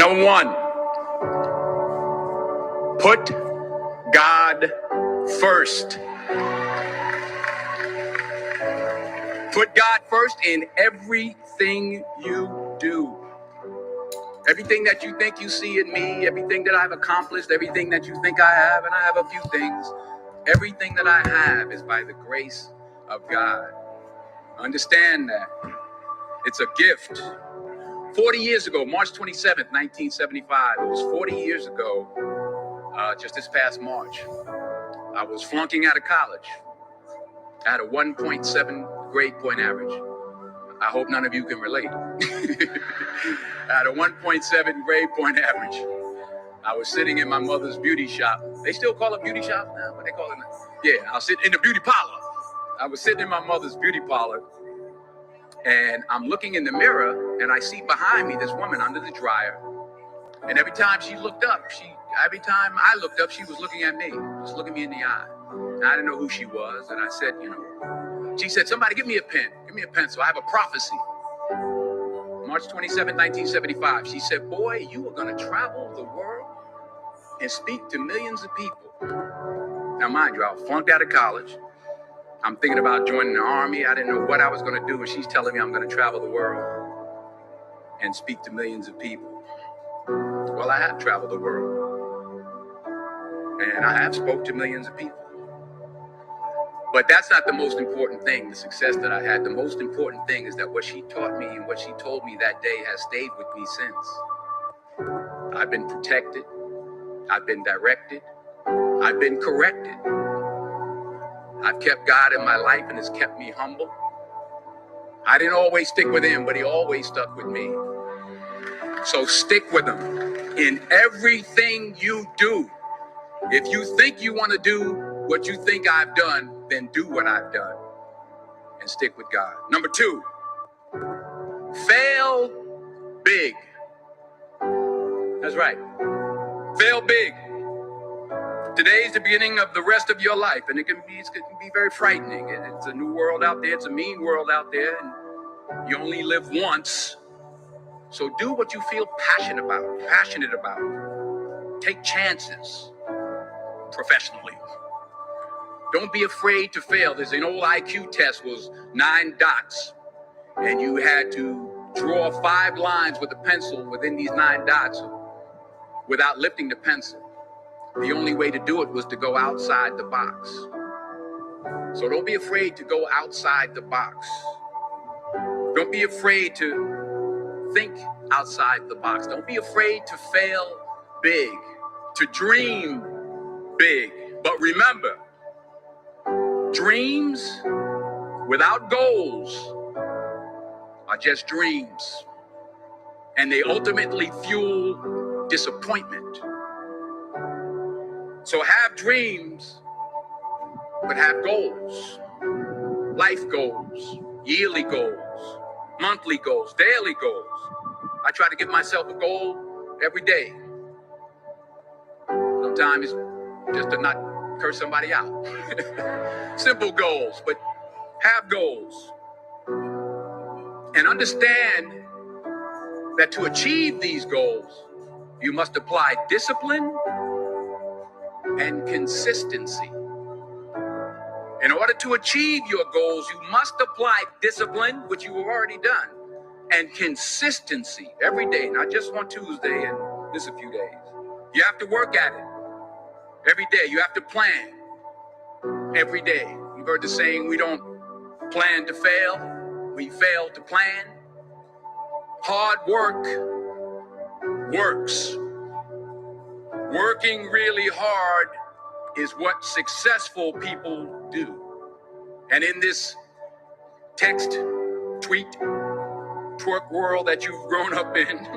Number one, put God first. Put God first in everything you do. Everything that you think you see in me, everything that I've accomplished, everything that you think I have, and I have a few things, everything that I have is by the grace of God. Understand that. It's a gift. 40 years ago, March 27th, 1975, it was 40 years ago, just this past March, I was flunking out of college. I had a 1.7 grade point average. I hope none of you can relate. I had a 1.7 grade point average. I was sitting in my mother's beauty shop. They still call it beauty shop now? What they call it now? Yeah, I was sitting in the beauty parlor. I was sitting in my mother's beauty parlor, and I'm looking in the mirror, and I see behind me this woman under the dryer. And every time she looked up, every time I looked up, she was looking at me, just looking me in the eye. And I didn't know who she was, and I said, she said, somebody give me a pen, give me a pencil. I have a prophecy. March 27, 1975. She said, boy, you are going to travel the world and speak to millions of people. Now, mind you, I was flunked out of college. I'm thinking about joining the army. I didn't know what I was going to do, and she's telling me I'm going to travel the world and speak to millions of people. Well, I have traveled the world, and I have spoke to millions of people. But that's not the most important thing, the success that I had. The most important thing is that what she taught me and what she told me that day has stayed with me since. I've been protected. I've been directed. I've been corrected. I've kept God in my life, and it's kept me humble. I didn't always stick with him, but he always stuck with me. So stick with him in everything you do. If you think you want to do what you think I've done, then do what I've done and stick with God. Number two, fail big. That's right. Fail big. Today's the beginning of the rest of your life, and it can be very frightening. It's a new world out there. It's a mean world out there, and you only live once. So do what you feel passionate about. Take chances professionally. Don't be afraid to fail. There's an old IQ test, was 9 dots, and you had to draw 5 lines with a pencil within these 9 dots without lifting the pencil. The only way to do it was to go outside the box. So don't be afraid to go outside the box. Don't be afraid to think outside the box. Don't be afraid to fail big, to dream big. But remember, dreams without goals are just dreams, and they ultimately fuel disappointment. So have dreams, but have goals. Life goals, yearly goals, monthly goals, daily goals. I try to give myself a goal every day. Sometimes it's just to not curse somebody out. Simple goals, but have goals. And understand that to achieve these goals, you must apply discipline and consistency. In order to achieve your goals, you must apply discipline, which you have already done, and consistency every day, not just on Tuesday and this a few days. You have to work at it every day. You have to plan every day. You've heard the saying, we don't plan to fail, we fail to plan. Hard work works. Working really hard is what successful people do. And in this text, tweet, twerk world that you've grown up in,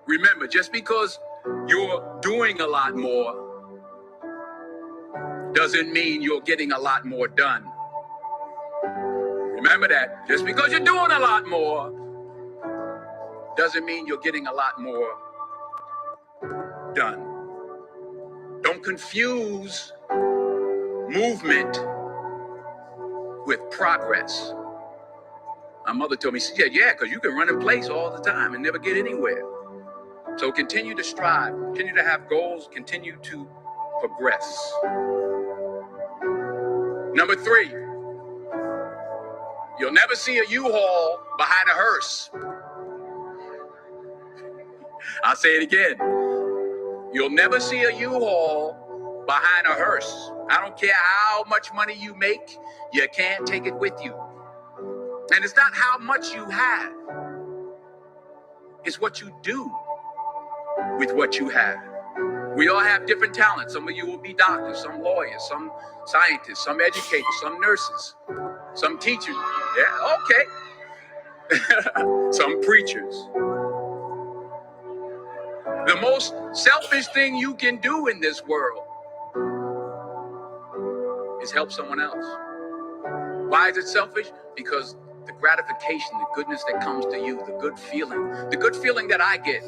remember, just because you're doing a lot more doesn't mean you're getting a lot more done. Remember that. Just because you're doing a lot more doesn't mean you're getting a lot more done. Don't confuse movement with progress. My mother told me, she said, yeah, because you can run in place all the time and never get anywhere. So continue to strive, continue to have goals, continue to progress. Number 3, you'll never see a U-Haul behind a hearse. I'll say it again. You'll never see a U-Haul behind a hearse. I don't care how much money you make, you can't take it with you. And it's not how much you have, it's what you do with what you have. We all have different talents. Some of you will be doctors, some lawyers, some scientists, some educators, some nurses, some teachers. Yeah, okay. Some preachers. The most selfish thing you can do in this world is help someone else. Why is it selfish? Because the gratification, the goodness that comes to you, the good feeling that I get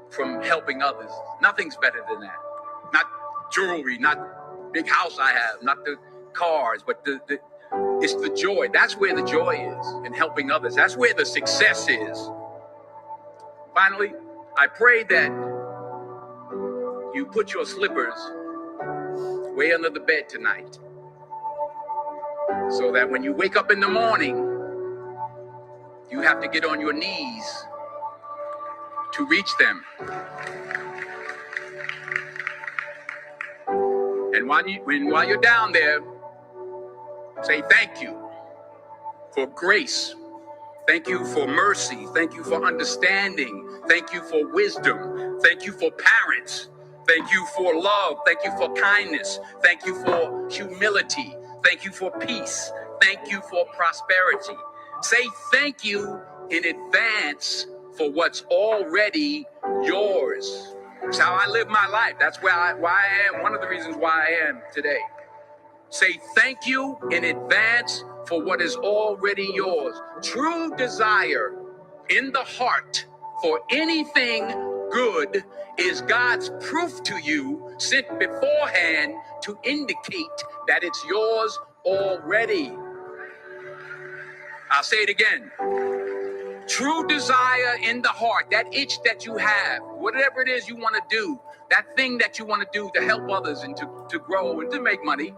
from helping others, nothing's better than that. Not jewelry, not big house I have, not the cars, but it's the joy. That's where the joy is in helping others. That's where the success is. Finally, I pray that you put your slippers way under the bed tonight, so that when you wake up in the morning, you have to get on your knees to reach them. And while you're down there, say thank you for grace. Thank you for mercy. Thank you for understanding. Thank you for wisdom. Thank you for parents. Thank you for love. Thank you for kindness. Thank you for humility. Thank you for peace. Thank you for prosperity. Say thank you in advance for what's already yours. That's how I live my life. That's why I am. One of the reasons why I am today. Say thank you in advance for what is already yours. True desire in the heart for anything good is God's proof to you, sent beforehand to indicate that it's yours already. I'll say it again. True desire in the heart, that itch that you have, whatever it is you want to do, that thing that you want to do to help others and to grow and to make money,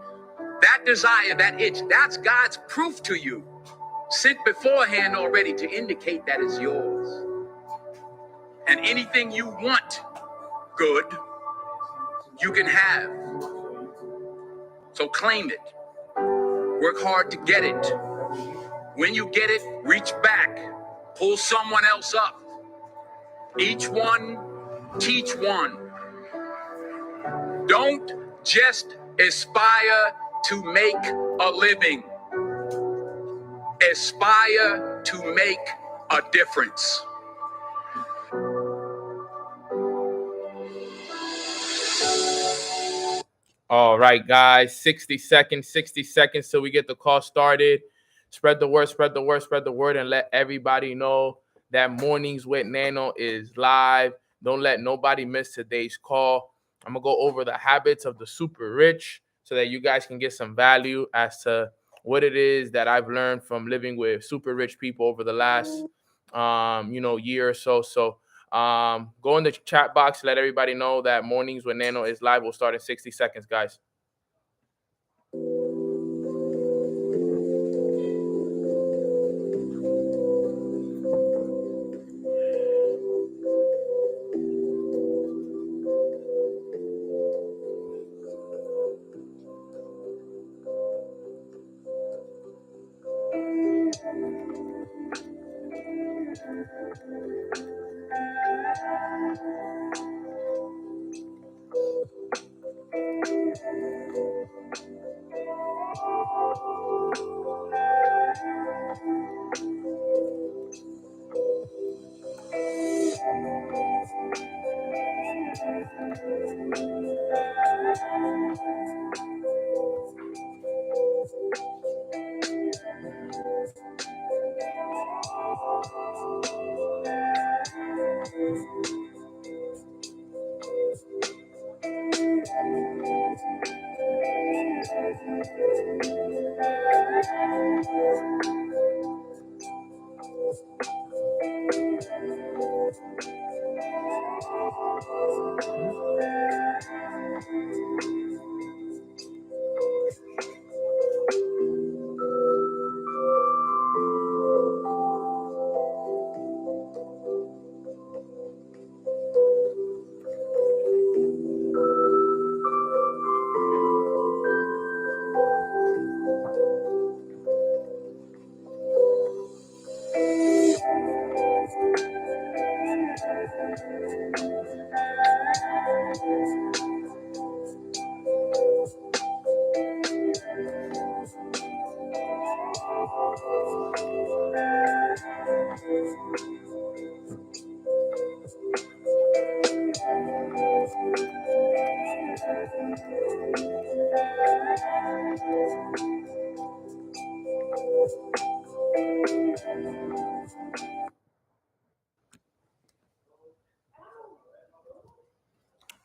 that desire, that itch, that's God's proof to you, sent beforehand already to indicate that it's yours. And anything you want good, you can have. So claim it. Work hard to get it. When you get it, reach back. Pull someone else up. Each one, teach one. Don't just aspire to make a living. Aspire to make a difference. All right, guys, 60 seconds till we get the call started. Spread the word, spread the word, spread the word, and let everybody know that Mornings with Nano is live. Don't let nobody miss today's call. I'm going to go over the habits of the super rich so that you guys can get some value as to what it is that I've learned from living with super rich people over the last, year or so. So go in the chat box, let everybody know that Mornings with Nano is live. We'll start in 60 seconds, guys.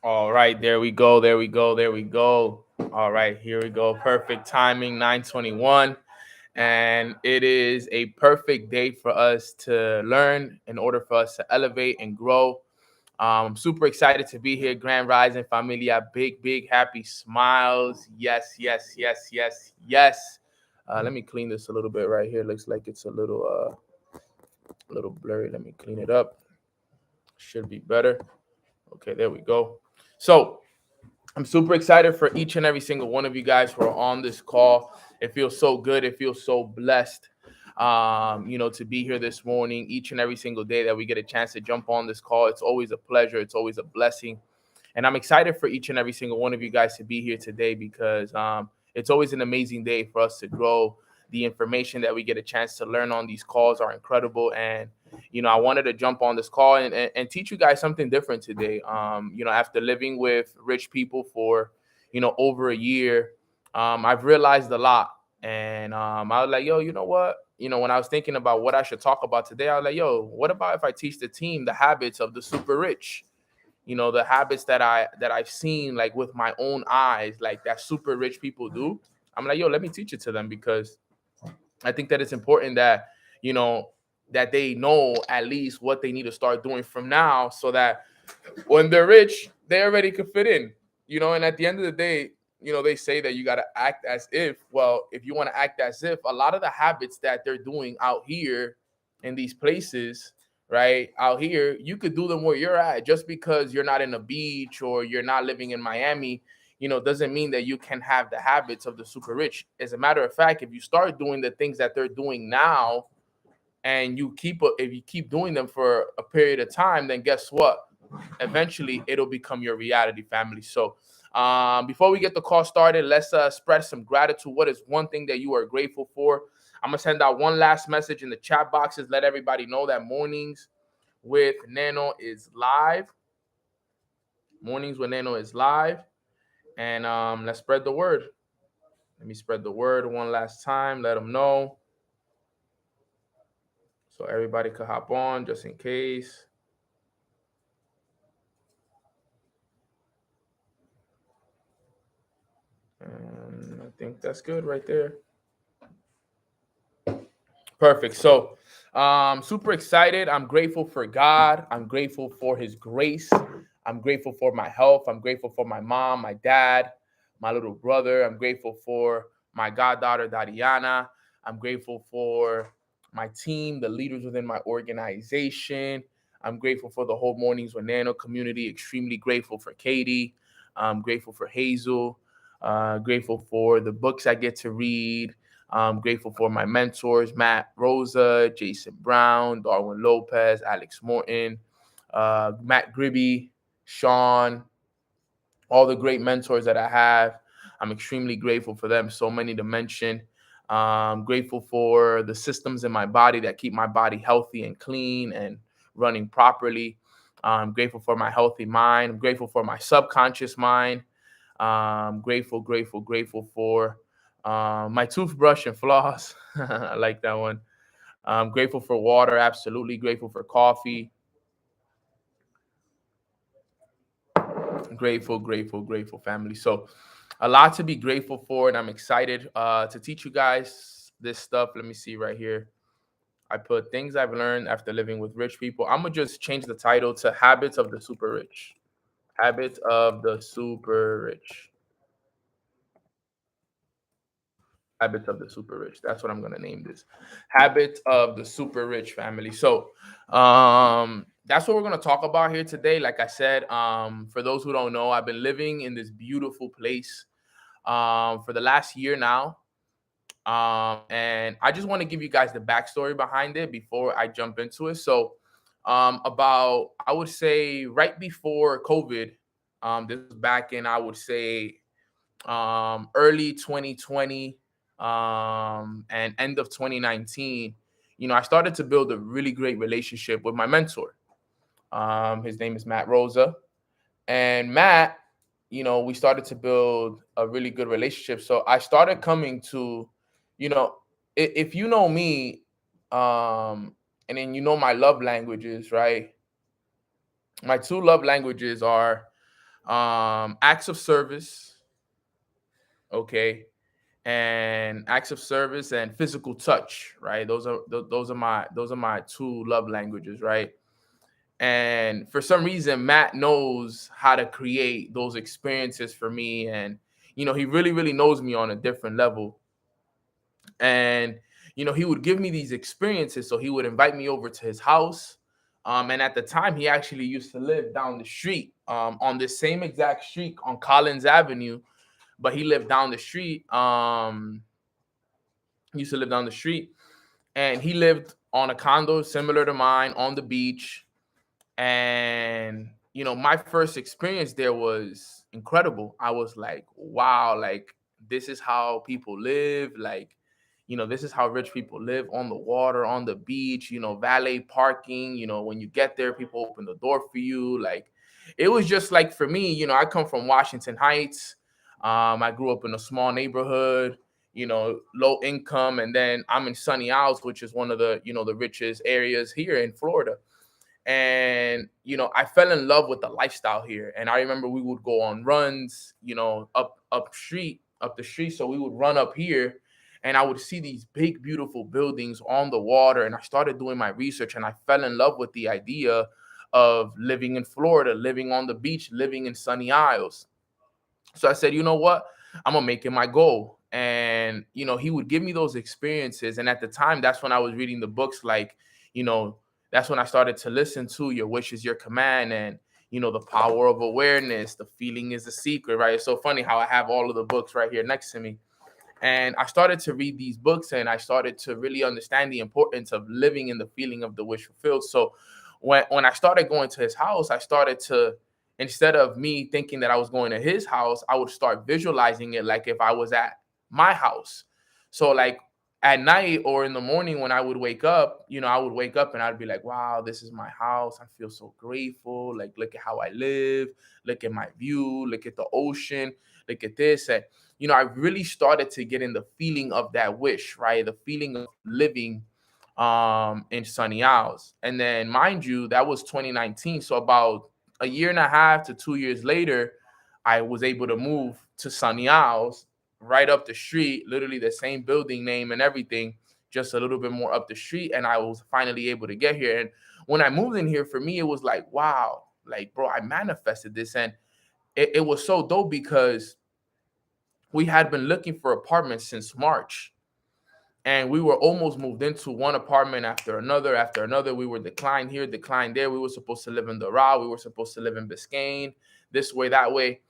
All right, there we go. There we go. There we go. All right, here we go. Perfect timing, 9:21. And it is a perfect day for us to learn in order for us to elevate and grow. I'm super excited to be here. Grand Rising Familia, big, happy smiles. Yes, yes, yes, yes, yes. Let me clean this a little bit right here. Looks like it's a little blurry. Let me clean it up. Should be better. Okay, there we go. So I'm super excited for each and every single one of you guys who are on this call. It feels so good. It feels so blessed, to be here this morning, each and every single day that we get a chance to jump on this call. It's always a pleasure. It's always a blessing. And I'm excited for each and every single one of you guys to be here today because it's always an amazing day for us to grow. The information that we get a chance to learn on these calls are incredible. And, I wanted to jump on this call and teach you guys something different today. After living with rich people for, over a year, I've realized a lot. And I was like, yo, you know what? When I was thinking about what I should talk about today, I was like, yo, what about if I teach the team the habits of the super rich? The habits that I've seen like with my own eyes, like that super rich people do. I'm like, yo, let me teach it to them because I think that it's important that, that they know at least what they need to start doing from now so that when they're rich, they already could fit in, and at the end of the day, they say that you got to act as if, well, if you want to act as if, a lot of the habits that they're doing out here in these places, right out here, you could do them where you're at. Just because you're not in a beach or you're not living in Miami, doesn't mean that you can have the habits of the super rich. As a matter of fact, if you start doing the things that they're doing now and if you keep doing them for a period of time, then guess what? Eventually it'll become your reality, family. So before we get the call started, let's spread some gratitude. What is one thing that you are grateful for? I'm gonna send out one last message in the chat boxes. Let everybody know that Mornings with Nano is live. Mornings with Nano is live. And let's spread the word. Let me spread the word one last time. Let them know. So everybody could hop on just in case. And I think that's good right there. Perfect. So super excited. I'm grateful for God. I'm grateful for his grace. I'm grateful for my health. I'm grateful for my mom, my dad, my little brother. I'm grateful for my goddaughter, Dariana. I'm grateful for my team, the leaders within my organization. I'm grateful for the whole Mornings with Nano community. Extremely grateful for Katie. I'm grateful for Hazel. Grateful for the books I get to read. I'm grateful for my mentors, Matt Rosa, Jason Brown, Darwin Lopez, Alex Morton, Matt Gribby, Sean, all the great mentors that I have. I'm extremely grateful for them. So many to mention. Grateful for the systems in my body that keep my body healthy and clean and running properly. I'm grateful for my healthy mind. I'm grateful for my subconscious mind. Grateful for my toothbrush and floss. I like that one. I'm grateful for water. Absolutely grateful for coffee. Grateful, family. So a lot to be grateful for, and I'm excited to teach you guys this stuff. Let me see right here. I put things I've learned after living with rich people. I'm going to just change the title to Habits of the Super Rich. Habits of the super rich. Habits of the super rich. That's what I'm gonna name this. Habits of the super rich family. So that's what we're gonna talk about here today. Like I said, for those who don't know, I've been living in this beautiful place for the last year now. And I just want to give you guys the backstory behind it before I jump into it. So about I would say right before COVID, this was back in I would say early 2020 and end of 2019, I started to build a really great relationship with my mentor. His name is Matt Rosa. And Matt, we started to build a really good relationship. So I started coming to, you know, if you know me, and then my love languages, right? My two love languages are acts of service, okay, and acts of service and physical touch, right? Those are my two love languages, right? And for some reason, Matt knows how to create those experiences for me, and he really really knows me on a different level. And he would give me these experiences, so he would invite me over to his house. And at the time, he actually used to live down the street, on the same exact street on Collins Avenue, but he lived down the street. He used to live down the street, and he lived on a condo similar to mine on the beach. And my first experience there was incredible. I was like, wow, like this is how people live. Like, this is how rich people live, on the water, on the beach, valet parking. When you get there, people open the door for you. Like, it was just like, for me, I come from Washington Heights. I grew up in a small neighborhood, low income, and then I'm in Sunny Isles, which is one of the the richest areas here in Florida. And I fell in love with the lifestyle here. And I remember we would go on runs, up the street. So we would run up here, and I would see these big beautiful buildings on the water. And I started doing my research, and I fell in love with the idea of living in Florida, living on the beach, living in Sunny Isles. So I said, you know what, I'm gonna make it my goal. And he would give me those experiences. And at the time, that's when I was reading the books, like, you know that's when I started to listen to Your Wish Is Your Command, and The Power of Awareness, The Feeling Is the Secret, right? It's so funny how I have all of the books right here next to me. And I started to read these books, and I started to really understand the importance of living in the feeling of the wish fulfilled. So when I started going to his house, I started to, instead of me thinking that I was going to his house, I would start visualizing it like if I was at my house. So like at night or in the morning when I would wake up, I would wake up and I'd be like, wow, this is my house. I feel so grateful. Like, look at how I live. Look at my view. Look at the ocean. Look at this. And, I really started to get in the feeling of that wish, right? The feeling of living in Sunny Isles. And then, mind you, that was 2019. So about a year and a half to 2 years later, I was able to move to Sunny Isles, right up the street, literally the same building name and everything, just a little bit more up the street. And I was finally able to get here. And when I moved in here, for me, it was like, wow, like, bro, I manifested this. And it was so dope because we had been looking for apartments since March. And we were almost moved into one apartment after another, after another. We were declined here, declined there. We were supposed to live in Doral. We were supposed to live in Biscayne, this way, that way.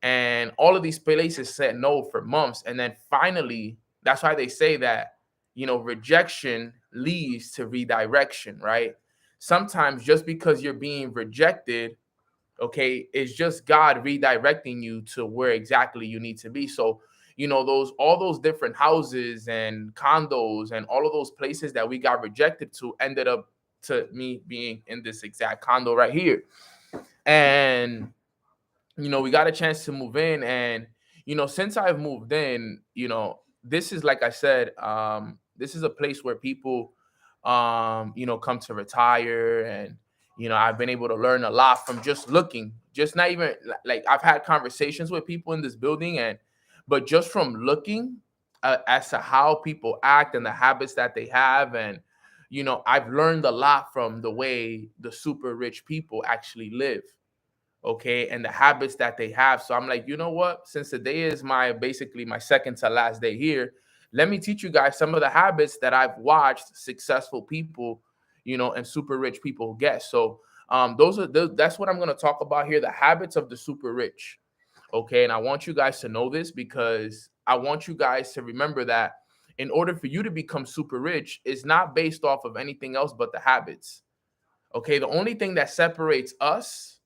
And all of these places said no for months. And then finally, that's why they say that, rejection leads to redirection, right? Sometimes just because you're being rejected, okay, it's just God redirecting you to where exactly you need to be. So, those all those different houses and condos and all of those places that we got rejected to ended up to me being in this exact condo right here. And we got a chance to move in. And since I've moved in, this is, like I said, this is a place where people come to retire. And I've been able to learn a lot from just looking, just not even like I've had conversations with people in this building, and but just from looking as to how people act and the habits that they have. And I've learned a lot from the way the super rich people actually live. okay, and the habits that they have. So I'm like, you know what? Since today is basically my second to last day here, let me teach you guys some of the habits that I've watched successful people, and super rich people get. So that's what I'm going to talk about here, the habits of the super rich. Okay, and I want you guys to know this because I want you guys to remember that in order for you to become super rich, it's not based off of anything else but the habits. Okay, the only thing that separates us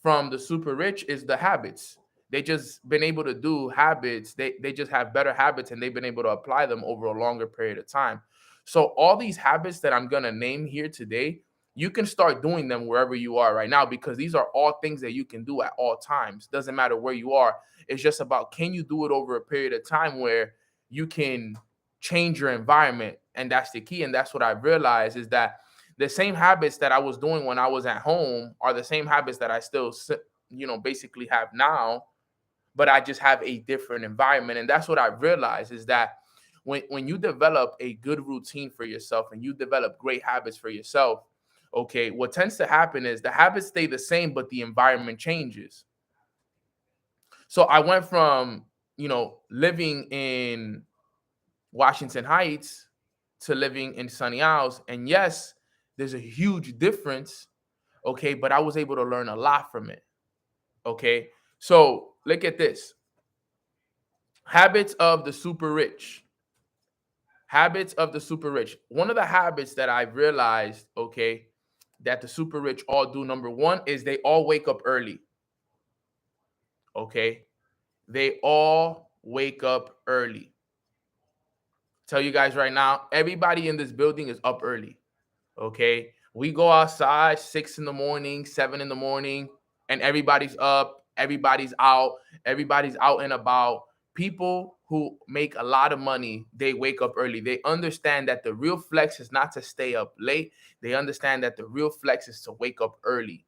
from the super rich is the habits. They just been able to do habits. They just have better habits and they've been able to apply them over a longer period of time. So all these habits that I'm going to name here today, you can start doing them wherever you are right now because these are all things that you can do at all times. Doesn't matter where you are. It's just about, can you do it over a period of time where you can change your environment? And that's the key. And that's what I've realized is that the same habits that I was doing when I was at home are the same habits that I still, basically have now, but I just have a different environment. And that's what I realized is that when you develop a good routine for yourself and you develop great habits for yourself, okay, what tends to happen is the habits stay the same, but the environment changes. So I went from, living in Washington Heights to living in Sunny Isles. And yes, there's a huge difference. Okay. But I was able to learn a lot from it. Okay. So look at this. Habits of the super rich. Habits of the super rich. One of the habits that I realized, okay, that the super rich all do, number one, is they all wake up early. Okay. They all wake up early. Tell you guys right now, everybody in this building is up early. Okay. We go outside 6 in the morning, 7 in the morning, and everybody's up, everybody's out and about. People who make a lot of money, they wake up early. They understand that the real flex is not to stay up late. They understand that the real flex is to wake up early.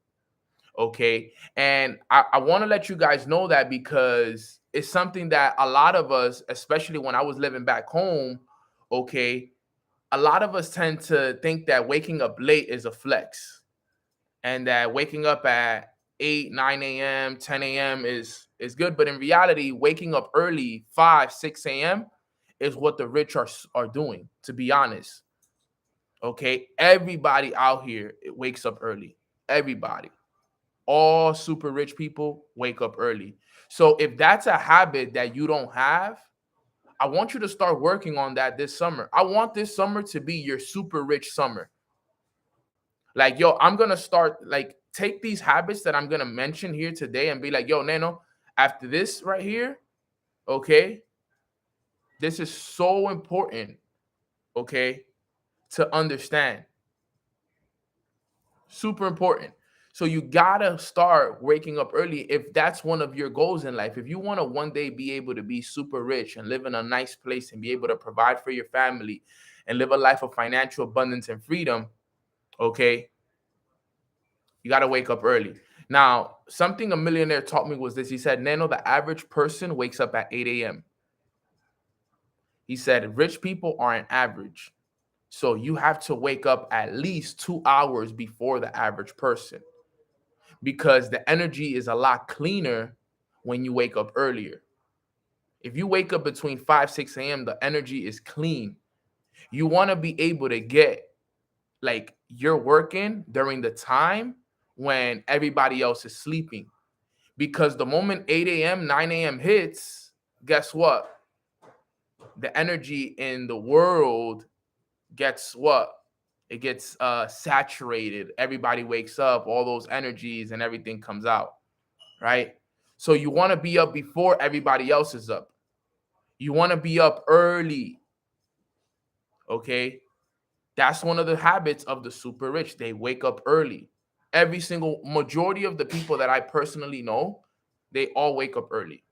Okay. And I want to let you guys know that because it's something that a lot of us, especially when I was living back home, okay, a lot of us tend to think that waking up late is a flex and that waking up at 8, 9 a.m., 10 a.m. is good. But in reality, waking up early, 5, 6 a.m. is what the rich are doing, to be honest. Okay. Everybody out here wakes up early. Everybody. All super rich people wake up early. So if that's a habit that you don't have, I want you to start working on that this summer. I want this summer to be your super rich summer. Like, yo, I'm going to start, like, take these habits that I'm going to mention here today and be like, yo, Nano, after this right here, okay, this is so important, okay, to understand. Super important. So you gotta start waking up early if that's one of your goals in life. If you want to one day be able to be super rich and live in a nice place and be able to provide for your family and live a life of financial abundance and freedom, okay, you got to wake up early. Now, something a millionaire taught me was this. He said, Nano, the average person wakes up at 8 a.m. He said, rich people aren't average. So you have to wake up at least 2 hours before the average person, because the energy is a lot cleaner when you wake up earlier. If you wake up between 5, 6 a.m., the energy is clean. You want to be able to get like you're working during the time when everybody else is sleeping. Because the moment 8 a.m., 9 a.m. hits, guess what? The energy in the world gets what? It gets saturated. Everybody wakes up, all those energies and everything comes out, right? So you want to be up before everybody else is up. You want to be up early, okay? That's one of the habits of the super rich. They wake up early. Every single majority of the people that I personally know, they all wake up early,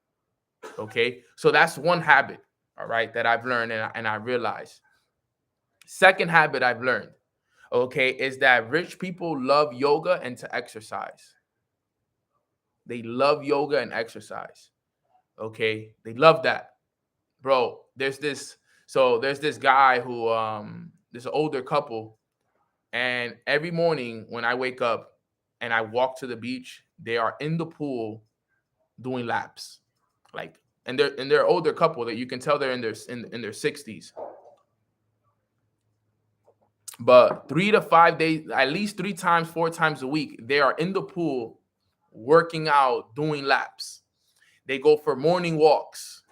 okay? So that's one habit, all right, that I've learned and I realized. Second habit I've learned, okay, is that rich people love yoga and to exercise. They love yoga and exercise. Okay. They love that. Bro, there's this guy who this older couple, and every morning when I wake up and I walk to the beach, they are in the pool doing laps. Like, and they're older couple that you can tell they're in their 60s. But 3 to 5 days, at least 3 times, 4 times a week, they are in the pool working out, doing laps. They go for morning walks.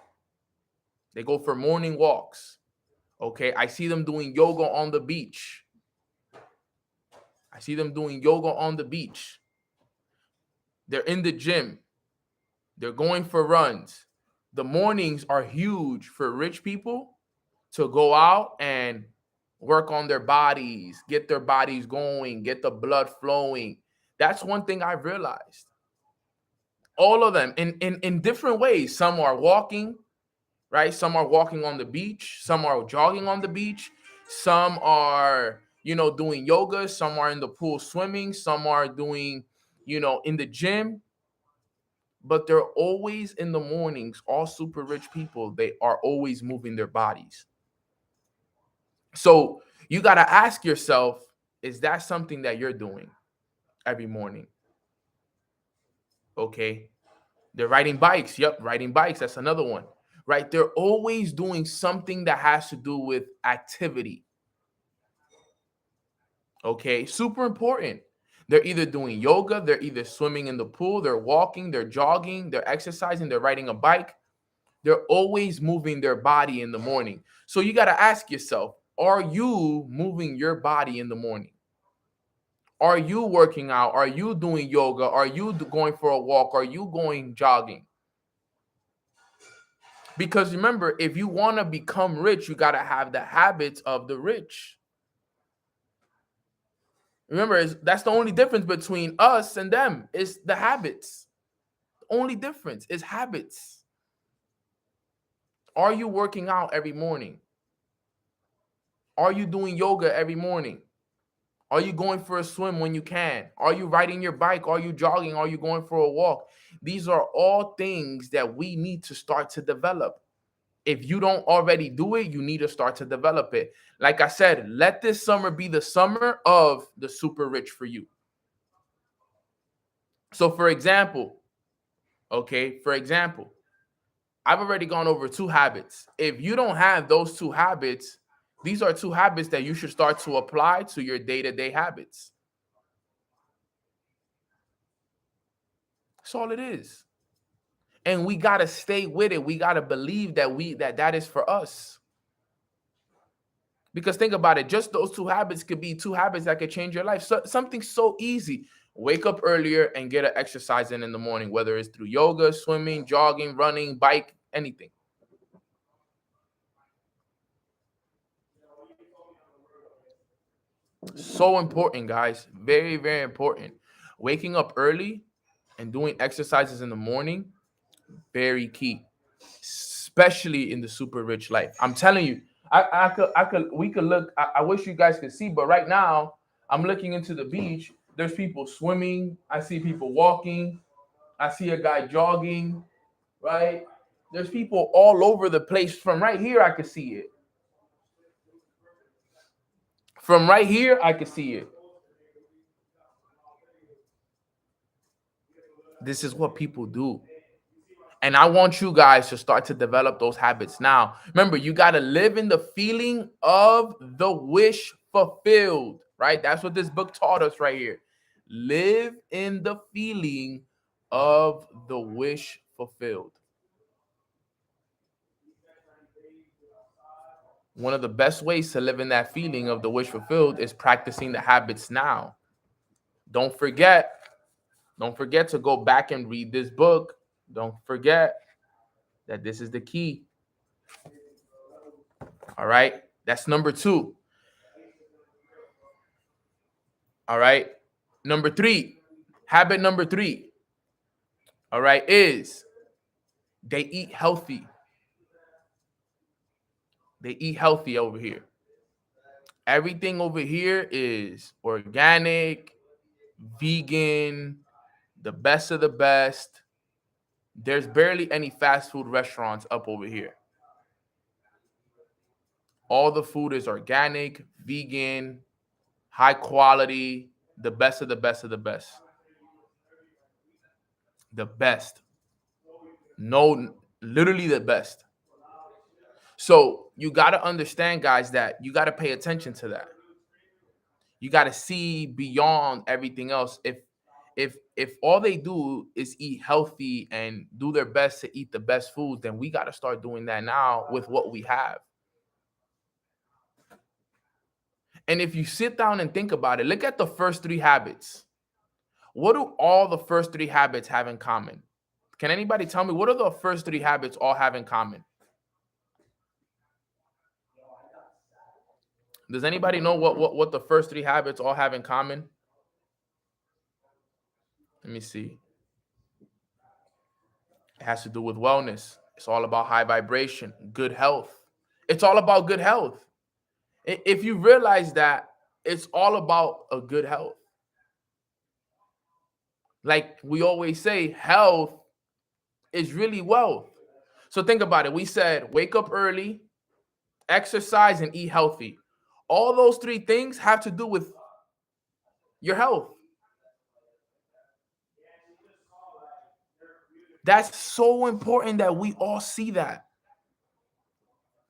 Okay, I see them doing yoga on the beach. They're in the gym. They're going for runs. The mornings are huge for rich people to go out and work on their bodies, get their bodies going, get the blood flowing. That's one thing I've realized. All of them in different ways. Some are walking, right? Some are walking on the beach. Some are jogging on the beach. Some are, doing yoga. Some are in the pool swimming. Some are doing, in the gym. But they're always in the mornings. All super rich people, they are always moving their bodies. So you got to ask yourself, is that something that you're doing every morning? Okay. They're riding bikes. Yep, riding bikes. That's another one, right? They're always doing something that has to do with activity. Okay, super important. They're either doing yoga, they're either swimming in the pool, they're walking, they're jogging, they're exercising, they're riding a bike. They're always moving their body in the morning. So you got to ask yourself, are you moving your body in the morning? Are you working out? Are you doing yoga? Are you going for a walk? Are you going jogging? Because remember, if you want to become rich, you got to have the habits of the rich. Remember, that's the only difference between us and them is the habits. The only difference is habits. Are you working out every morning? Are you doing yoga every morning? Are you going for a swim when you can? Are you riding your bike? Are you jogging? Are you going for a walk? These are all things that we need to start to develop. If you don't already do it, you need to start to develop it. Like I said, let this summer be the summer of the super rich for you. So for example, I've already gone over 2 habits. If you don't have those 2 habits, these are 2 habits that you should start to apply to your day-to-day habits. That's all it is. And we got to stay with it. We got to believe that is for us. Because think about it, just those 2 habits could be 2 habits that could change your life. So, something so easy. Wake up earlier and get an exercise in the morning, whether it's through yoga, swimming, jogging, running, bike, anything. So important, guys. Very, very important. Waking up early and doing exercises in the morning, very key, especially in the super rich life. I'm telling you, we could look. I wish you guys could see, but right now I'm looking into the beach. There's people swimming. I see people walking. I see a guy jogging, right? There's people all over the place. From right here, I could see it. From right here, I could see it. This is what people do. And I want you guys to start to develop those habits now. Remember, you got to live in the feeling of the wish fulfilled, right? That's what this book taught us right here. Live in the feeling of the wish fulfilled. One of the best ways to live in that feeling of the wish fulfilled is practicing the habits now. Don't forget to go back and read this book. Don't forget that this is the key. All right. That's number 2. All right. Number 3, habit number 3. All right. Is they eat healthy. They eat healthy over here. Everything over here is organic, vegan, the best of the best. There's barely any fast food restaurants up over here. All the food is organic, vegan, high quality, the best of the best of the best. The best. No, literally the best. So you got to understand, guys, that you got to pay attention to that. You got to see beyond everything else. If all they do is eat healthy and do their best to eat the best food, then we got to start doing that now with what we have. And if you sit down and think about it, look at the first 3 habits. What do all the first 3 habits have in common? Can anybody tell me what do the first 3 habits all have in common? Does anybody know what the first 3 habits all have in common? Let me see. It has to do with wellness. It's all about high vibration, good health. It's all about good health. If you realize that, it's all about a good health. Like we always say, health is really wealth. So think about it. We said wake up early, exercise, and eat healthy. All those 3 things have to do with your health. That's so important that we all see that.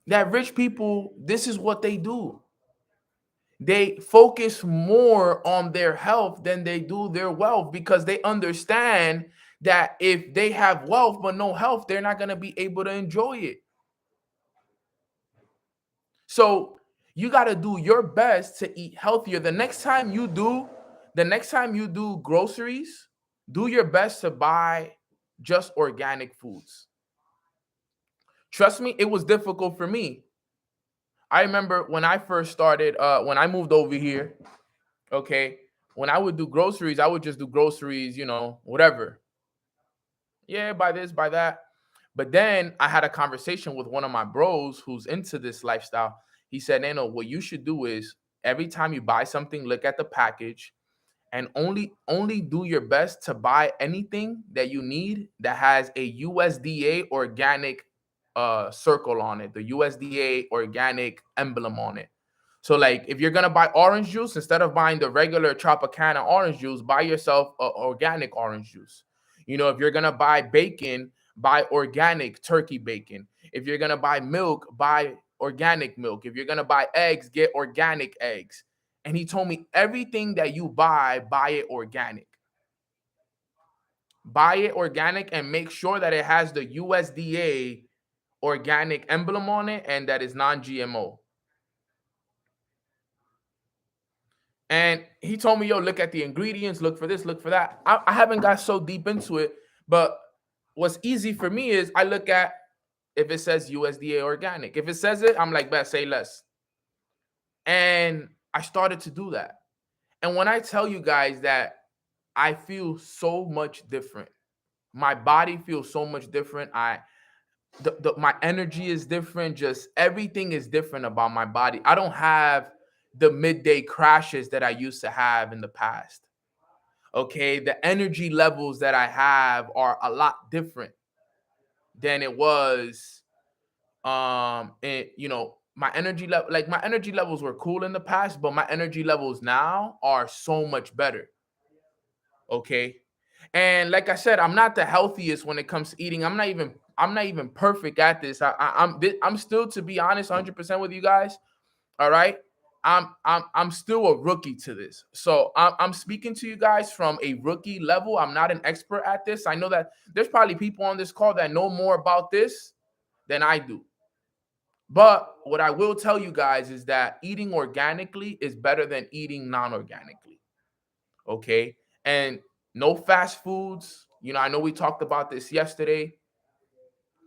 That rich people, this is what they do. They focus more on their health than they do their wealth because they understand that if they have wealth but no health, they're not going to be able to enjoy it. So you got to do your best to eat healthier. The next time you do groceries, do your best to buy just organic foods. Trust me, it was difficult for me. I remember when I first started, when I moved over here, okay, when I would do groceries, I would just do groceries, whatever. Yeah, buy this, buy that. But then I had a conversation with one of my bros who's into this lifestyle. He said, Nano, what you should do is every time you buy something, look at the package and only do your best to buy anything that you need that has a USDA organic circle on it, the USDA organic emblem on it. So like if you're gonna buy orange juice, instead of buying the regular Tropicana orange juice, buy yourself organic orange juice. If you're gonna buy bacon, buy organic turkey bacon. If you're gonna buy milk, buy organic milk. If you're gonna buy eggs, get organic eggs. And he told me everything that you buy it organic. Buy it organic and make sure that it has the USDA organic emblem on it and that is non-GMO. And he told me, yo, look at the ingredients, look for this, look for that. I haven't got so deep into it, but what's easy for me is I look at if it says USDA organic. If it says it, I'm like, best say less. And I started to do that. And when I tell you guys that I feel so much different, my body feels so much different. My energy is different. Just everything is different about my body. I don't have the midday crashes that I used to have in the past. Okay, the energy levels that I have are a lot different than it was. My energy level, like my energy levels were cool in the past, but my energy levels now are so much better. Okay, and like I said, I'm not the healthiest when it comes to eating. I'm not even perfect at this. I'm still, to be honest, 100% with you guys. All right. I'm still a rookie to this. So I'm speaking to you guys from a rookie level. I'm not an expert at this. I know that there's probably people on this call that know more about this than I do. But what I will tell you guys is that eating organically is better than eating non-organically. Okay. And no fast foods. I know we talked about this yesterday.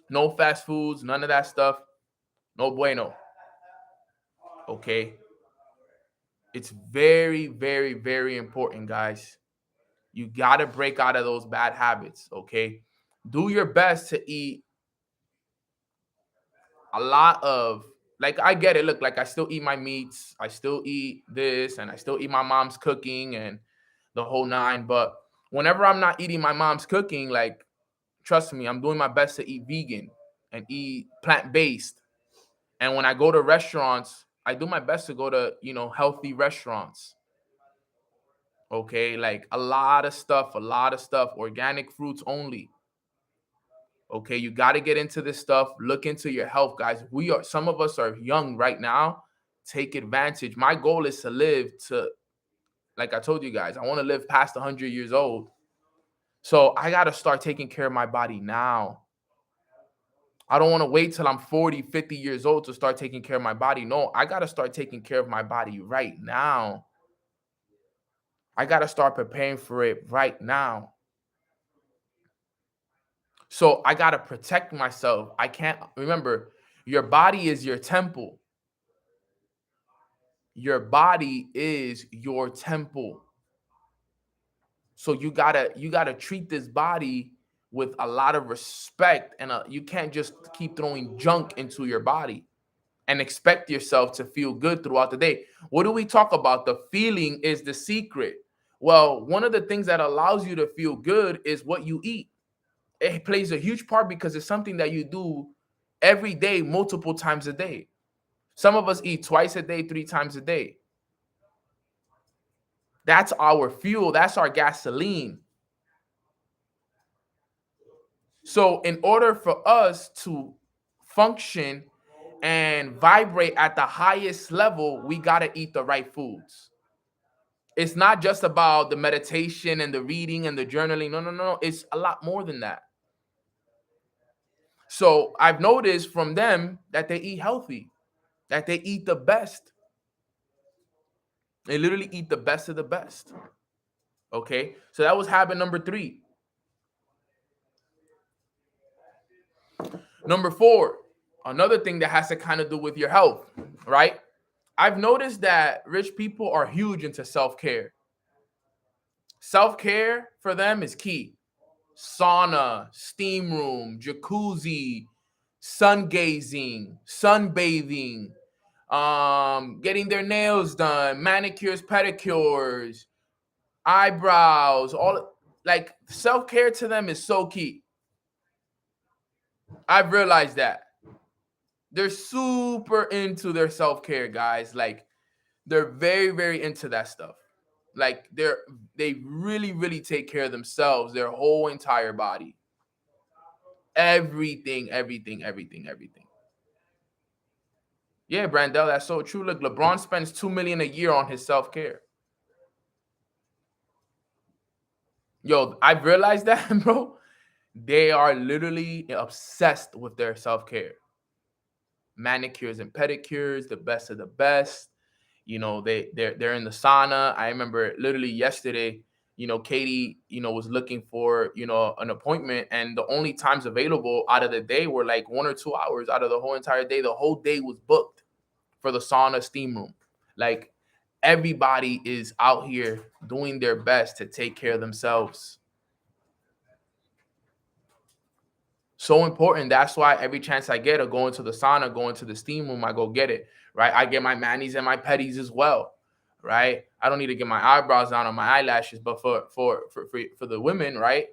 No fast foods, none of that stuff. No bueno. Okay. It's very, very, very important, guys. You got to break out of those bad habits, okay? Do your best to eat a lot of, like, I get it. Look, like I still eat my meats. I still eat this and I still eat my mom's cooking and the whole nine. But whenever I'm not eating my mom's cooking, like, trust me, I'm doing my best to eat vegan and eat plant-based. And when I go to restaurants, I do my best to go to, healthy restaurants. Okay, like a lot of stuff, organic fruits only. Okay, you got to get into this stuff. Look into your health, guys. Some of us are young right now. Take advantage. My goal is to live to, like I told you guys, I want to live past 100 years old. So I got to start taking care of my body now. I don't want to wait till I'm 40, 50 years old to start taking care of my body. No, I got to start taking care of my body right now. I got to start preparing for it right now. So I got to protect myself. I can't, remember, your body is your temple. Your body is your temple. So you gotta treat this body with a lot of respect, and you can't just keep throwing junk into your body and expect yourself to feel good throughout the day. What do we talk about? The feeling is the secret. Well, one of the things that allows you to feel good is what you eat. It plays a huge part because it's something that you do every day, multiple times a day. Some of us eat twice a day, 3 times a day. That's our fuel. That's our gasoline. So in order for us to function and vibrate at the highest level, we got to eat the right foods. It's not just about the meditation and the reading and the journaling. No. It's a lot more than that. So I've noticed from them that they eat healthy, that they eat the best. They literally eat the best of the best. Okay. So that was habit number 3. Number 4, another thing that has to kind of do with your health, right? I've noticed that rich people are huge into self-care. Self-care for them is key. Sauna, steam room, jacuzzi, sun gazing, sunbathing, getting their nails done, manicures, pedicures, eyebrows, all, like, self-care to them is so key. I've realized that. They're super into their self-care, guys. Like, they're very, very into that stuff. Like, they really, really take care of themselves, their whole entire body. Everything. Yeah, Brandel, that's so true. Look, LeBron spends $2 million a year on his self-care. Yo, I've realized that, bro. They are literally obsessed with their self-care. Manicures and pedicures, the best of the best. You know, they're in the sauna. I remember literally yesterday, Katie, was looking for, an appointment, and the only times available out of the day were like 1 or 2 hours out of the whole entire day. The whole day was booked for the sauna steam room. Like, everybody is out here doing their best to take care of themselves. So important. That's why every chance I get of going to the sauna, going to the steam room, I go get it, right? I get my manis and my petties as well, right? I don't need to get my eyebrows down or my eyelashes, but for the women, right?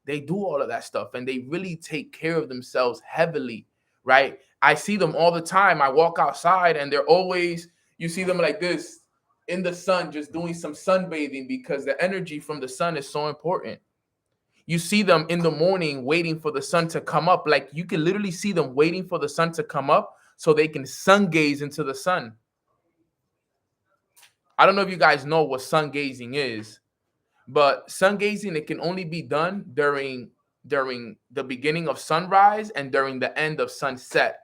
They do all of that stuff, and they really take care of themselves heavily, right? I see them all the time. I walk outside, and they're always, you see them like this in the sun, just doing some sunbathing, because the energy from the sun is so important. You see them in the morning waiting for the sun to come up. Like, you can literally see them waiting for the sun to come up so they can sun gaze into the sun. I don't know if you guys know what sun gazing is, but sun gazing, it can only be done during the beginning of sunrise and during the end of sunset,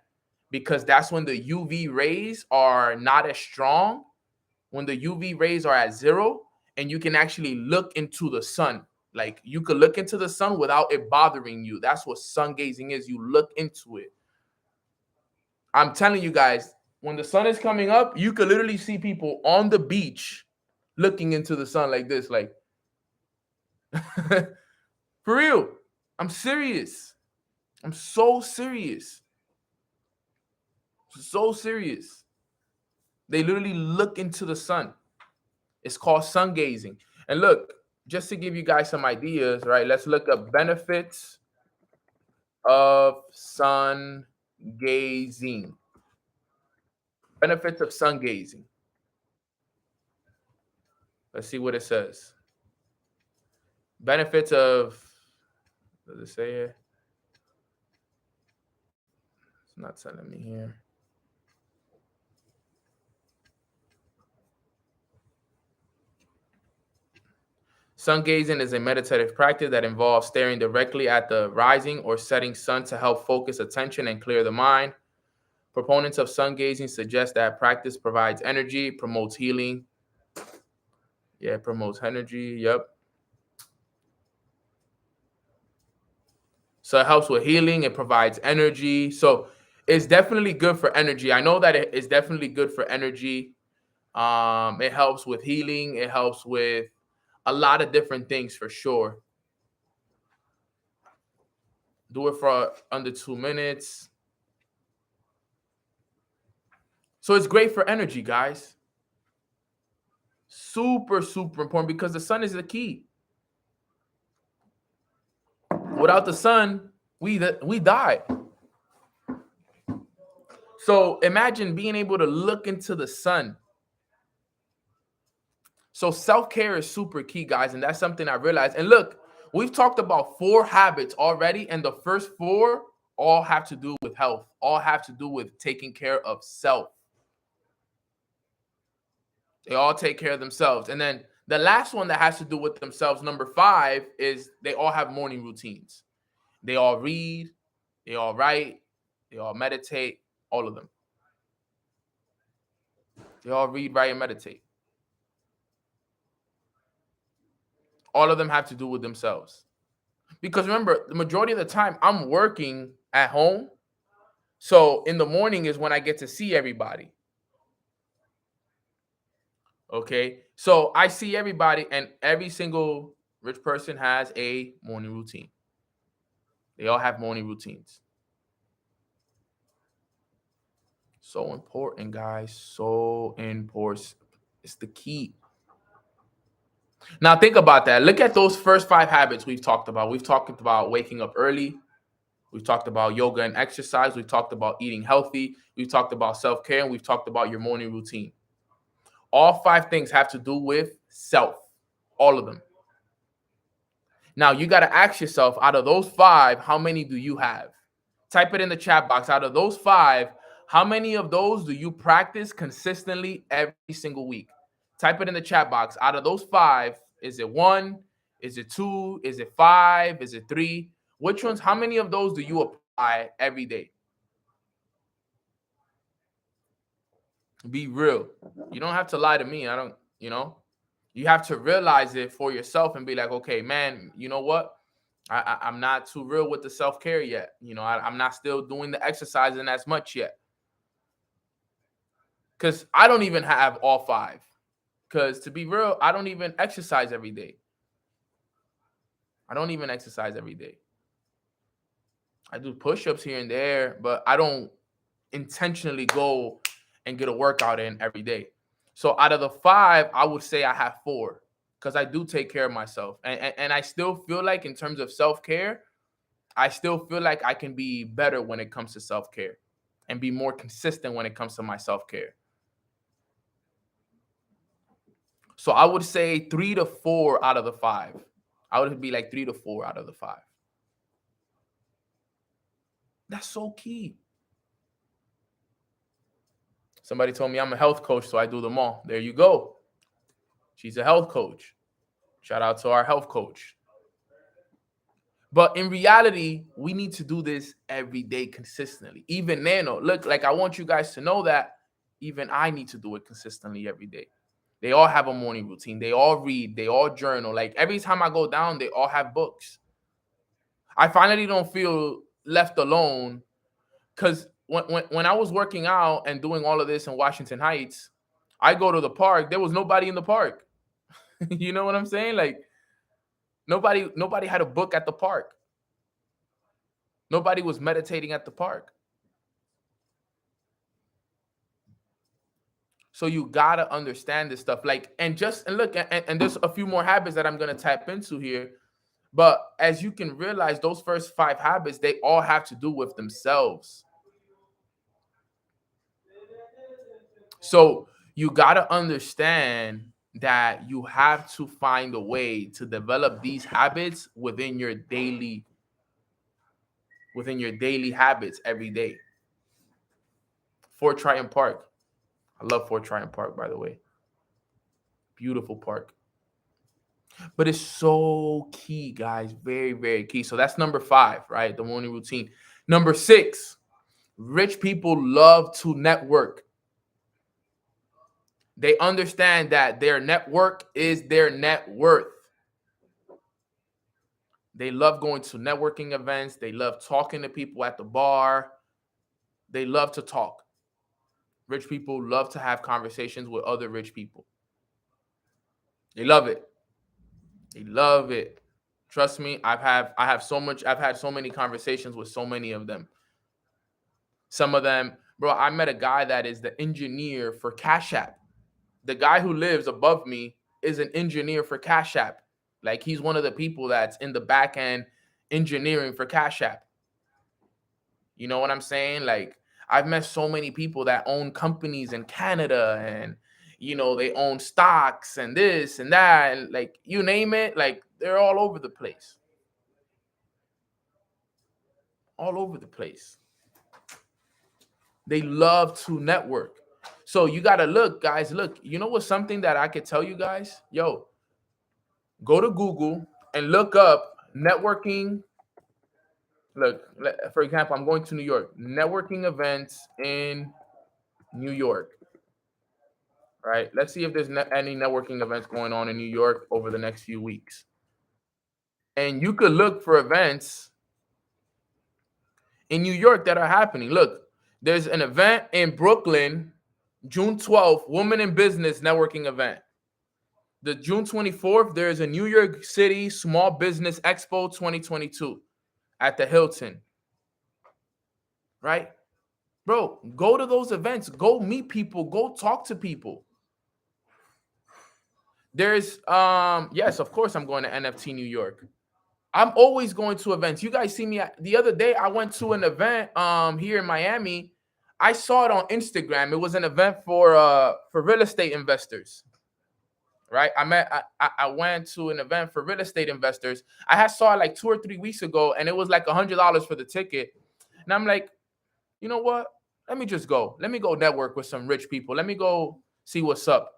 because that's when the UV rays are not as strong, when the UV rays are at 0, and you can actually look into the sun. Like, you could look into the sun without it bothering you. That's what sun gazing is. You look into it. I'm telling you guys, when the sun is coming up, you could literally see people on the beach looking into the sun like this, like, for real. I'm serious. I'm so serious. So serious. They literally look into the sun. It's called sun gazing. And look, just to give you guys some ideas, right? Let's look up benefits of sun gazing. Benefits of sun gazing. Let's see what it says. Benefits of, what does it say here? It's not telling me here. Sun gazing is a meditative practice that involves staring directly at the rising or setting sun to help focus attention and clear the mind. Proponents of sun gazing suggest that practice provides energy, promotes healing. Yeah, promotes energy. Yep. So it helps with healing. It provides energy. So it's definitely good for energy. I know that it is definitely good for energy. It helps with healing. It helps with a lot of different things for sure. Do it for under 2 minutes. So it's great for energy, guys. Super, super important because the sun is the key. Without the sun, we die. So imagine being able to look into the sun. So self-care is super key, guys, and that's something I realized. And look, we've talked about 4 habits already, and the first 4 all have to do with health, all have to do with taking care of self. They all take care of themselves. And then the last one that has to do with themselves, number 5, is they all have morning routines. They all read, they all write, they all meditate, all of them. They all read, write, and meditate. All of them have to do with themselves. Because remember, the majority of the time I'm working at home. So in the morning is when I get to see everybody. Okay. So I see everybody, and every single rich person has a morning routine. They all have morning routines. So important, guys. So important. It's the key. Now think about that. Look at those first 5 habits we've talked about. We've talked about waking up early. We've talked about yoga and exercise. We've talked about eating healthy. We've talked about self-care, and we've talked about your morning routine. All 5 things have to do with self. All of them. Now you got to ask yourself, out of those 5, how many do you have? Type it in the chat box. Out of those 5, how many of those do you practice consistently every single week? Type it in the chat box. Out of those 5, is it 1? Is it 2? Is it 5? Is it 3? Which ones? How many of those do you apply every day? Be real. You don't have to lie to me. I don't, you have to realize it for yourself and be like, okay, man, you know what? I'm not too real with the self-care yet. I'm not still doing the exercising as much yet. Because I don't even have all 5. Because to be real, I don't even exercise every day. I don't even exercise every day. I do push-ups here and there, but I don't intentionally go and get a workout in every day. So out of the 5, I would say I have 4 because I do take care of myself. And I still feel like in terms of self-care, I still feel like I can be better when it comes to self-care and be more consistent when it comes to my self-care. So I would say 3 to 4 out of the 5. I would be like 3 to 4 out of the 5. That's so key. Somebody told me I'm a health coach, so I do them all. There you go. She's a health coach. Shout out to our health coach. But in reality, we need to do this every day consistently. Even Nano, look, like I want you guys to know that even I need to do it consistently every day. They all have a morning routine. They all read. They all journal. Like every time I go down, they all have books. I finally don't feel left alone because when I was working out and doing all of this in Washington Heights, I go to the park. There was nobody in the park. You know what I'm saying? Like nobody had a book at the park. Nobody was meditating at the park. So you gotta understand this stuff. Like, and look, and there's a few more habits that I'm gonna tap into here. But as you can realize, those first 5 habits, they all have to do with themselves. So you gotta understand that you have to find a way to develop these habits within your daily habits every day. Fort Triton Park. I love Fort Triton Park, by the way. Beautiful park. But it's so key, guys. Very, very key. So that's number 5, right? The morning routine. Number 6, rich people love to network. They understand that their network is their net worth. They love going to networking events. They love talking to people at the bar. They love to talk. Rich people love to have conversations with other rich people. They love it. They love it. Trust me, I've had so many conversations with so many of them. Some of them, bro, I met a guy that is the engineer for Cash App. The guy who lives above me is an engineer for Cash App. Like, he's one of the people that's in the back end engineering for Cash App. You know what I'm saying? Like, I've met so many people that own companies in Canada, and they own stocks and this and that, and like, you name it, like, they're all over the place. All over the place. They love to network. So you got to look, guys. Look, you know what's something that I could tell you guys? Yo, go to Google and look up networking. Look, for example, I'm going to New York. Networking events in New York. Right? Let's see if there's any networking events going on in New York over the next few weeks. And you could look for events in New York that are happening. Look, there's an event in Brooklyn, June 12th, Women in Business networking event. The June 24th, there's a New York City Small Business Expo 2022 at the Hilton. Right? Bro, go to those events. Go meet people. Go talk to people. There's, yes, of course, I'm going to NFT New York. I'm always going to events. You guys see me the other day. I went to an event here in Miami. I saw it on Instagram. It was an event for real estate investors. Right? I went to an event for real estate investors. I saw it like 2 or 3 weeks ago, and it was like $100 for the ticket. And I'm like, you know what? Let me just go. Let me go network with some rich people. Let me go see what's up.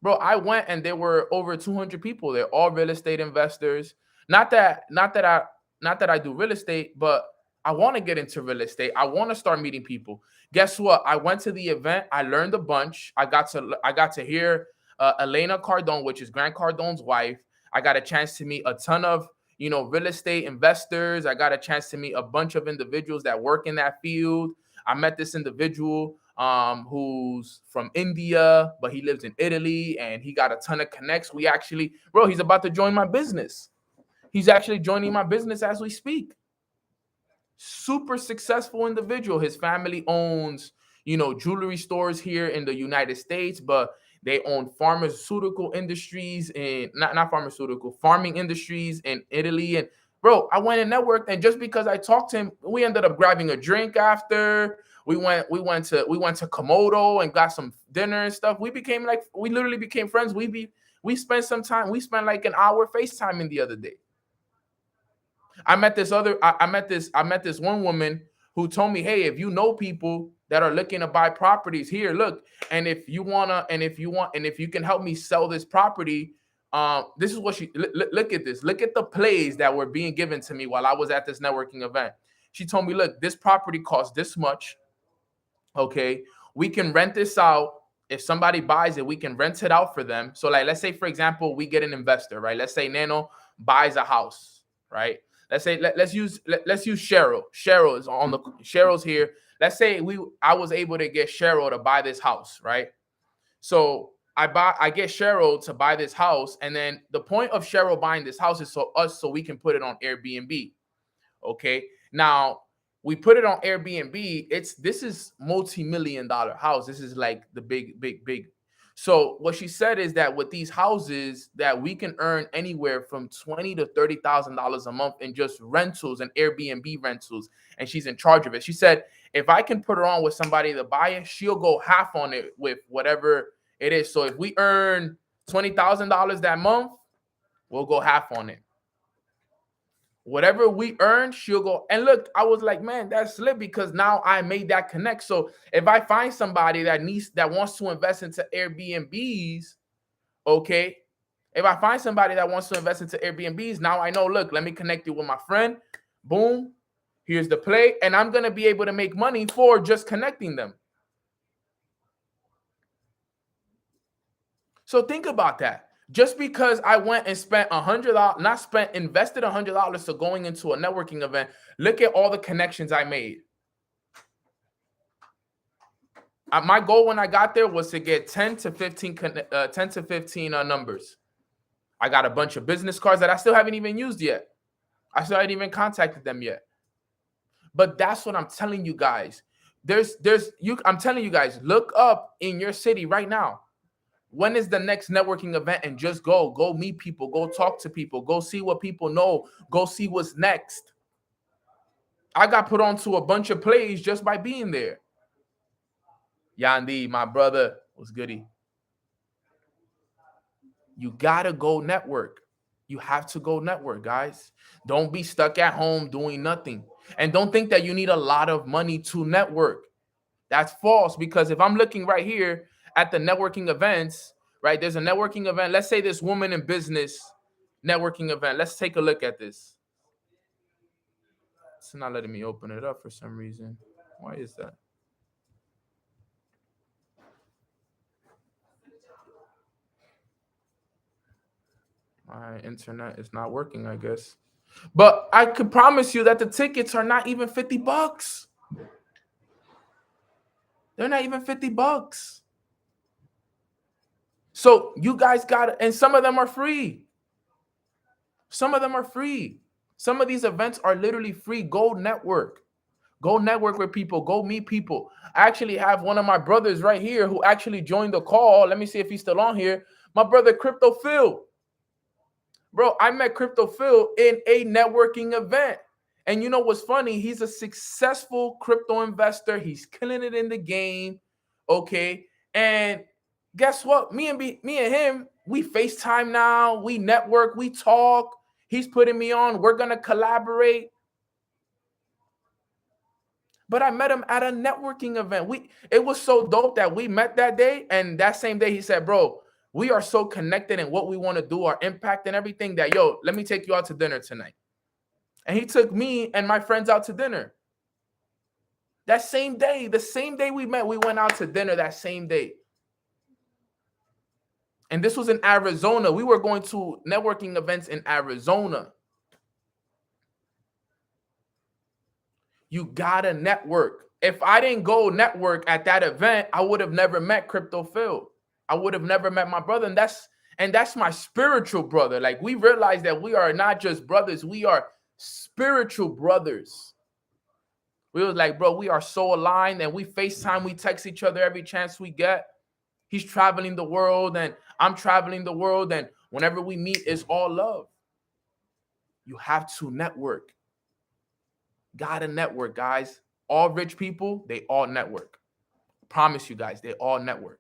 Bro, I went and there were over 200 people there, all real estate investors. Not that I do real estate, but I want to get into real estate. I want to start meeting people. Guess what? I went to the event. I learned a bunch. I got to hear Elena Cardone, which is Grant Cardone's wife. I got a chance to meet a ton of real estate investors. I got a chance to meet a bunch of individuals that work in that field. I met this individual who's from India, but he lives in Italy, and he got a ton of connects. He's about to join my business. He's actually joining my business as we speak. Super successful individual. His family owns, jewelry stores here in the United States, but they own pharmaceutical industries farming industries in Italy. And bro, I went and networked, and just because I talked to him, we ended up grabbing a drink after. We went to Komodo and got some dinner and stuff. We literally became friends. We spent some time. We spent like an hour FaceTiming the other day. I met this one woman who told me, hey, if you know people that are looking to buy properties here, look, and if you can help me sell this property, this is what look at this. Look at the plays that were being given to me while I was at this networking event. She told me, look, this property costs this much. Okay, we can rent this out. If somebody buys it, we can rent it out for them. So like, let's say, for example, we get an investor, right? Let's say Nano buys a house, right? Let's say let's use Cheryl. Cheryl's here. Let's say I was able to get Cheryl to buy this house, right? So I get Cheryl to buy this house, and then the point of Cheryl buying this house is so we can put it on Airbnb. Okay. Now we put it on Airbnb. This is multi-million-dollar house. This is like the big. So what she said is that with these houses, that we can earn anywhere from $20,000 to $30,000 a month in just rentals and Airbnb rentals, and she's in charge of it. She said if I can put her on with somebody to buy it, she'll go half on it with whatever it is. So if we earn $20,000 that month, we'll go half on it. Whatever we earn, she'll go. And look, I was like, man, that's lit because now I made that connect. So if I find somebody that wants to invest into Airbnbs, okay. If I find somebody that wants to invest into Airbnbs, now I know, look, let me connect you with my friend. Boom. Here's the play. And I'm going to be able to make money for just connecting them. So think about that. Just because I went and spent invested $100 to going into a networking event, look at all the connections I made. My goal when I got there was to get 10 to 15 numbers. I got a bunch of business cards that I still haven't even used yet. I still haven't even contacted them yet. But that's what I'm telling you guys. I'm telling you guys, look up in your city right now. When is the next networking event? And just go meet people, go talk to people, go see what people know, go see what's next. I got put onto a bunch of plays just by being there. Yandi, my brother, was goody. You gotta go network. You have to go network, guys. Don't be stuck at home doing nothing. And don't think that you need a lot of money to network. That's false, because if I'm looking right here at the networking events, right? There's a networking event. Let's say this woman in business networking event. Let's take a look at this. It's not letting me open it up for some reason. Why is that? My internet is not working, I guess. But I can promise you that the tickets are not even $50. They're not even $50. So you guys got it, and some of them are free. Some of them are free. Some of these events are literally free. Go network. Go network with people. Go meet people. I actually have one of my brothers right here who actually joined the call. Let me see if he's still on here. My brother, Crypto Phil. Bro, I met Crypto Phil in a networking event. And you know what's funny? He's a successful crypto investor. He's killing it in the game. Okay. And guess what? Me and him, we FaceTime now. We network. We talk. He's putting me on. We're going to collaborate. But I met him at a networking event. It was so dope that we met that day. And that same day, he said, bro, we are so connected in what we want to do, our impact and everything, that, yo, let me take you out to dinner tonight. And he took me and my friends out to dinner. That same day, the same day we met, we went out to dinner that same day. And this was in Arizona. We were going to networking events in Arizona. You gotta network. If I didn't go network at that event, I would have never met Crypto Phil. I would have never met my brother. And that's my spiritual brother. Like, we realize that we are not just brothers, we are spiritual brothers. We was like, bro, we are so aligned, and we FaceTime, we text each other every chance we get. He's traveling the world and I'm traveling the world, and whenever we meet, it's all love. You have to network. Gotta network, guys. All rich people, they all network. Promise you guys, they all network.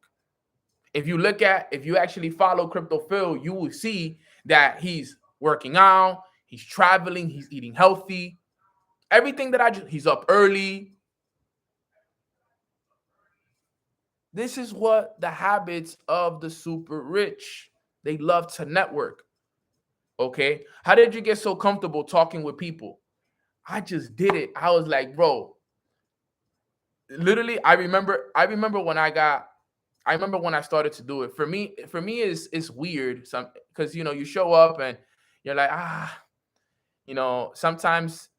If you actually follow Crypto Phil, you will see that he's working out, he's traveling, he's eating healthy. Everything he's up early. This is what the habits of the super rich. They love to network. Okay. How did you get so comfortable talking with people? I just did it. I was like, bro, literally, I remember when I started to do it. For me, it's weird. Because, you show up and you're like, sometimes,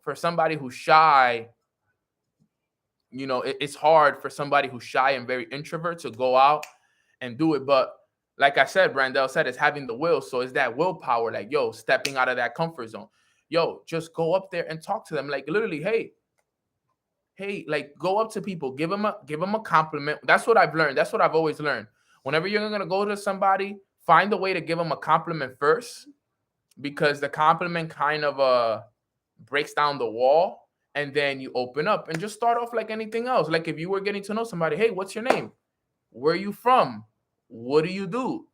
for somebody who's shy, it's hard for somebody who's shy and very introvert to go out and do it. But like I said, Brandel said, it's having the will. So it's that willpower, like, yo, stepping out of that comfort zone. Yo, just go up there and talk to them. Like, literally, hey, like, go up to people, give them a compliment. That's what I've learned. That's what I've always learned. Whenever you're going to go to somebody, find a way to give them a compliment first, because the compliment kind of breaks down the wall. And then you open up and just start off like anything else. Like, if you were getting to know somebody, hey, what's your name? Where are you from? What do you do?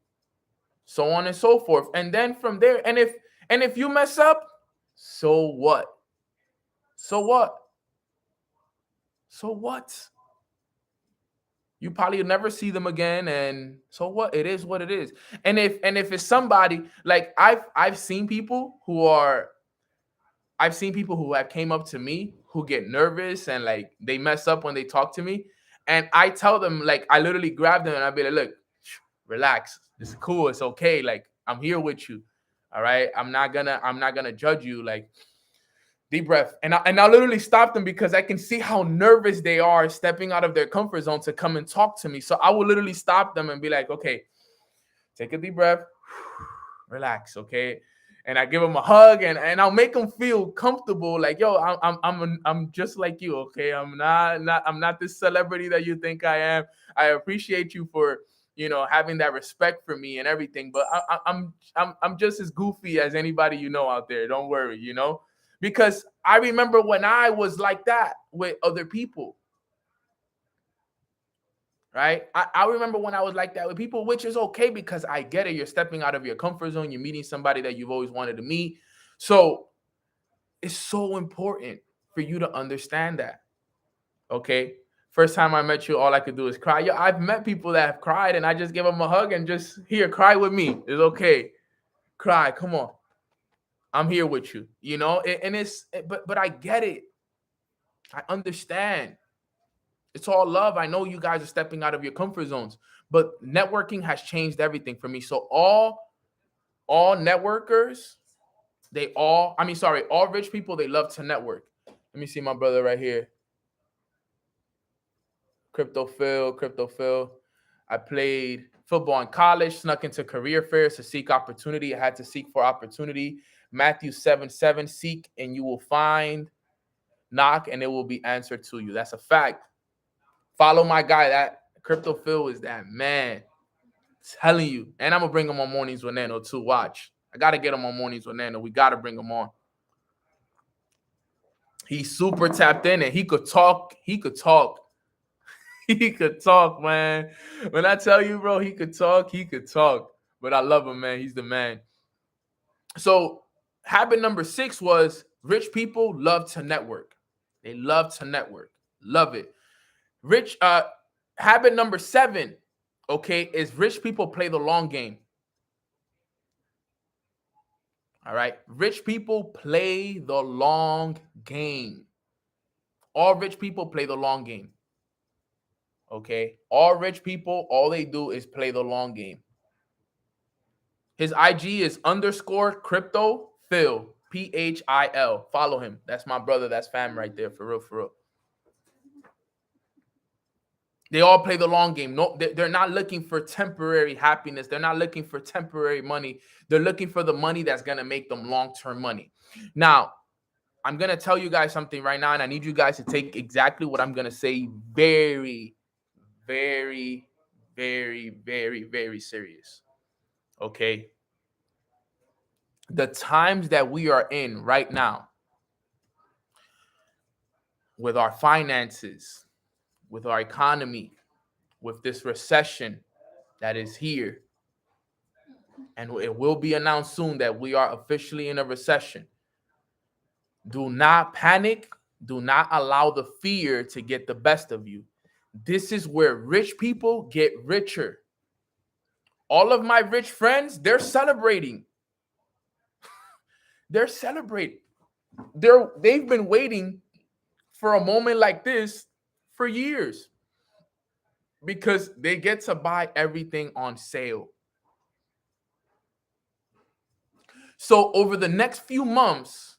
so on and so forth. And then from there, and if you mess up, so what? So what? So what? You probably never see them again, and so what? It is what it is. And if it's somebody like I've seen people who have came up to me who get nervous and like they mess up when they talk to me, and I tell them, like, I literally grab them and I be like, look, relax, it's cool, it's okay, like I'm here with you, all right, I'm not gonna judge you, like, deep breath. And I'll literally stop them because I can see how nervous they are stepping out of their comfort zone to come and talk to me. So I will literally stop them and be like, okay, take a deep breath, relax, okay? And I give them a hug, and I'll make them feel comfortable. Like, yo, I'm just like you, okay? I'm not this celebrity that you think I am. I appreciate you for, you know, having that respect for me and everything. But I'm just as goofy as anybody you know out there. Don't worry, you know. Because I remember when I was like that with other people, right? I remember when I was like that with people, which is okay because I get it. You're stepping out of your comfort zone. You're meeting somebody that you've always wanted to meet. So it's so important for you to understand that, okay? First time I met you, all I could do is cry. Yo, I've met people that have cried and I just give them a hug and just, here, cry with me. It's okay. Cry, come on. I'm here with you, you know, and but I get it. I understand. It's all love. I know you guys are stepping out of your comfort zones, but networking has changed everything for me. So all networkers, all rich people, they love to network. Let me see my brother right here. Crypto Phil. I played football in college, snuck into career fairs to seek opportunity. I had to seek for opportunity. Matthew 7:7, seek and you will find, knock and it will be answered to you. That's a fact. Follow my guy. That Crypto Phil is that man. I'm telling you. And I'm going to bring him on Mornings with Nano too. Watch. I got to get him on Mornings with Nano. We got to bring him on. He's super tapped in and he could talk. He could talk, man. When I tell you, bro, he could talk. But I love him, man. He's the man. So habit number 6 was rich people love to network. They love to network. Love it. Habit number 7, okay, is rich people play the long game. All right. Rich people play the long game. All rich people play the long game. Okay. All rich people, all they do is play the long game. His IG is _crypto Phil, PHIL. Follow him. That's my brother. That's fam right there. For real. They all play the long game. No, they're not looking for temporary happiness. They're not looking for temporary money. They're looking for the money that's going to make them long-term money. Now, I'm going to tell you guys something right now, and I need you guys to take exactly what I'm going to say very, very, very, very, very serious. Okay? The times that we are in right now with our finances, with our economy, with this recession that is here, and it will be announced soon that we are officially in a recession. Do not panic. Do not allow the fear to get the best of you. This is where rich people get richer. All of my rich friends, they're celebrating. They're celebrating. They've been waiting for a moment like this for years because they get to buy everything on sale. So over the next few months,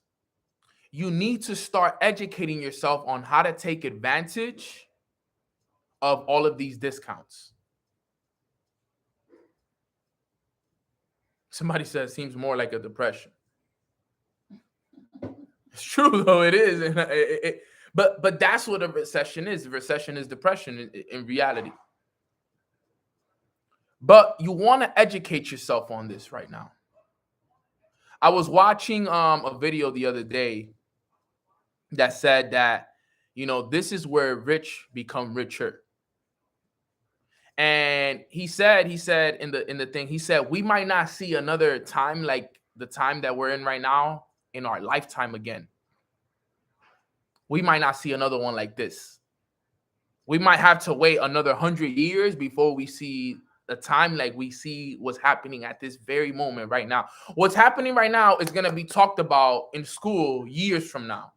you need to start educating yourself on how to take advantage of all of these discounts. Somebody says it seems more like a depression. It's true, though. It is. But that's what a recession is. A recession is depression in reality. But you want to educate yourself on this right now. I was watching a video the other day that said that, you know, this is where rich become richer. And he said in the thing, he said, we might not see another time like the time that we're in right now in our lifetime again. We might not see another one like this. We might have to wait another 100 years before we see a time like we see what's happening at this very moment right now. What's happening right now is going to be talked about in school years from now.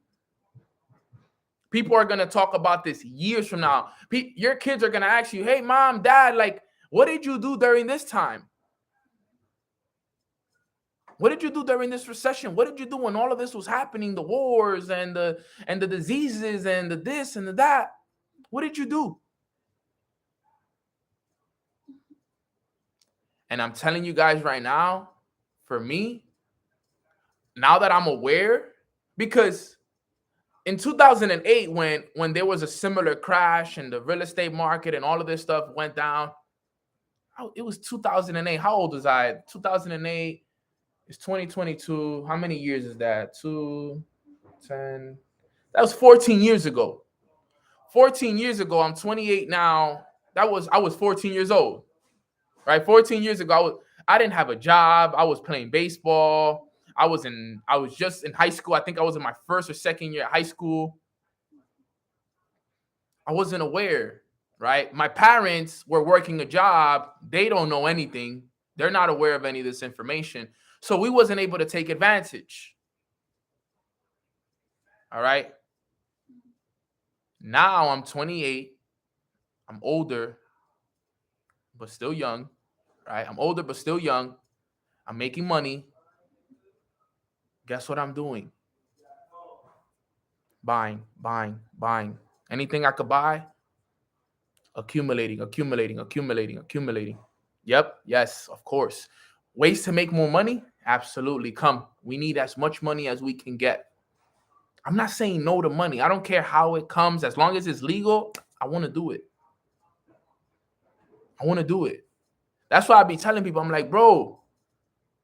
People are going to talk about this years from now. Your kids are going to ask you, hey, mom, dad, like, what did you do during this time? What did you do during this recession? What did you do when all of this was happening? The wars and the diseases and the this and the that. What did you do? And I'm telling you guys right now, for me, now that I'm aware, because in 2008, when there was a similar crash and the real estate market and all of this stuff went down, it was 2008. How old was I? 2008 is 2022. How many years is that? 2, 10. That was 14 years ago. 14 years ago, I'm 28 now. I was 14 years old, right? 14 years ago, I didn't have a job. I was playing baseball. I was just in high school. I think I was in my first or second year of high school. I wasn't aware, right? My parents were working a job. They don't know anything. They're not aware of any of this information. So we wasn't able to take advantage. All right. Now I'm 28. I'm older, but still young, right? I'm older, but still young. I'm making money. Guess what I'm doing? Buying. Anything I could buy, accumulating. Yep. Yes, of course. Ways to make more money? Absolutely. Come. We need as much money as we can get. I'm not saying no to money. I don't care how it comes. As long as it's legal, I want to do it. That's why I be telling people, I'm like, bro,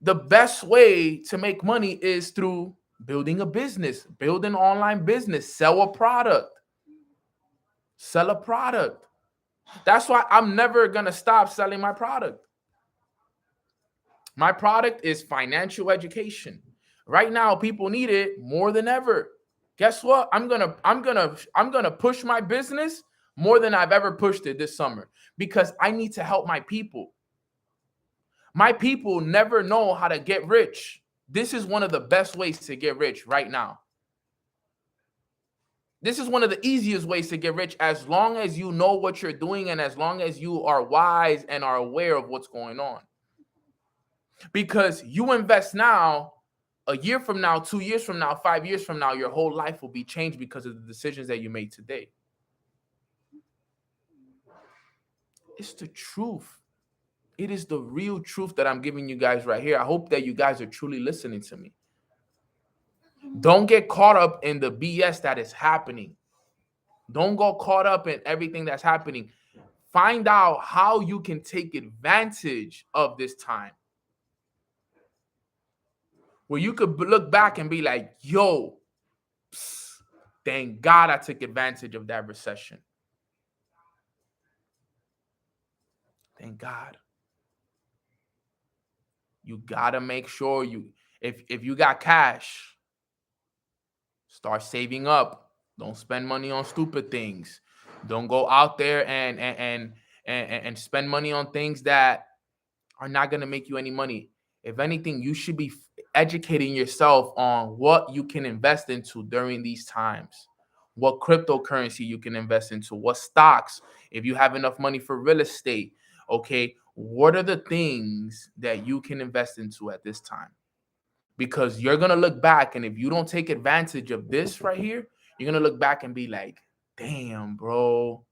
the best way to make money is through building a business, build an online business, sell a product. That's why I'm never going to stop selling my product. My product is financial education. Right now, people need it more than ever. Guess what? I'm gonna push my business more than I've ever pushed it this summer because I need to help my people. My people never know how to get rich. This is one of the best ways to get rich right now. This is one of the easiest ways to get rich as long as you know what you're doing and as long as you are wise and are aware of what's going on. Because you invest now, a year from now, 2 years from now, 5 years from now, your whole life will be changed because of the decisions that you made today. It's the truth. It is the real truth that I'm giving you guys right here. I hope that you guys are truly listening to me. Don't get caught up in the BS that is happening. Don't go caught up in everything that's happening. Find out how you can take advantage of this time. Where you could look back and be like, yo, thank God I took advantage of that recession. Thank God. You got to make sure if you got cash, start saving up. Don't spend money on stupid things. Don't go out there and spend money on things that are not going to make you any money. If anything, you should be educating yourself on what you can invest into during these times, what cryptocurrency you can invest into, what stocks, if you have enough money for real estate, okay, what are the things that you can invest into at this time? Because you're going to look back, and if you don't take advantage of this right here, you're going to look back and be like, damn, bro,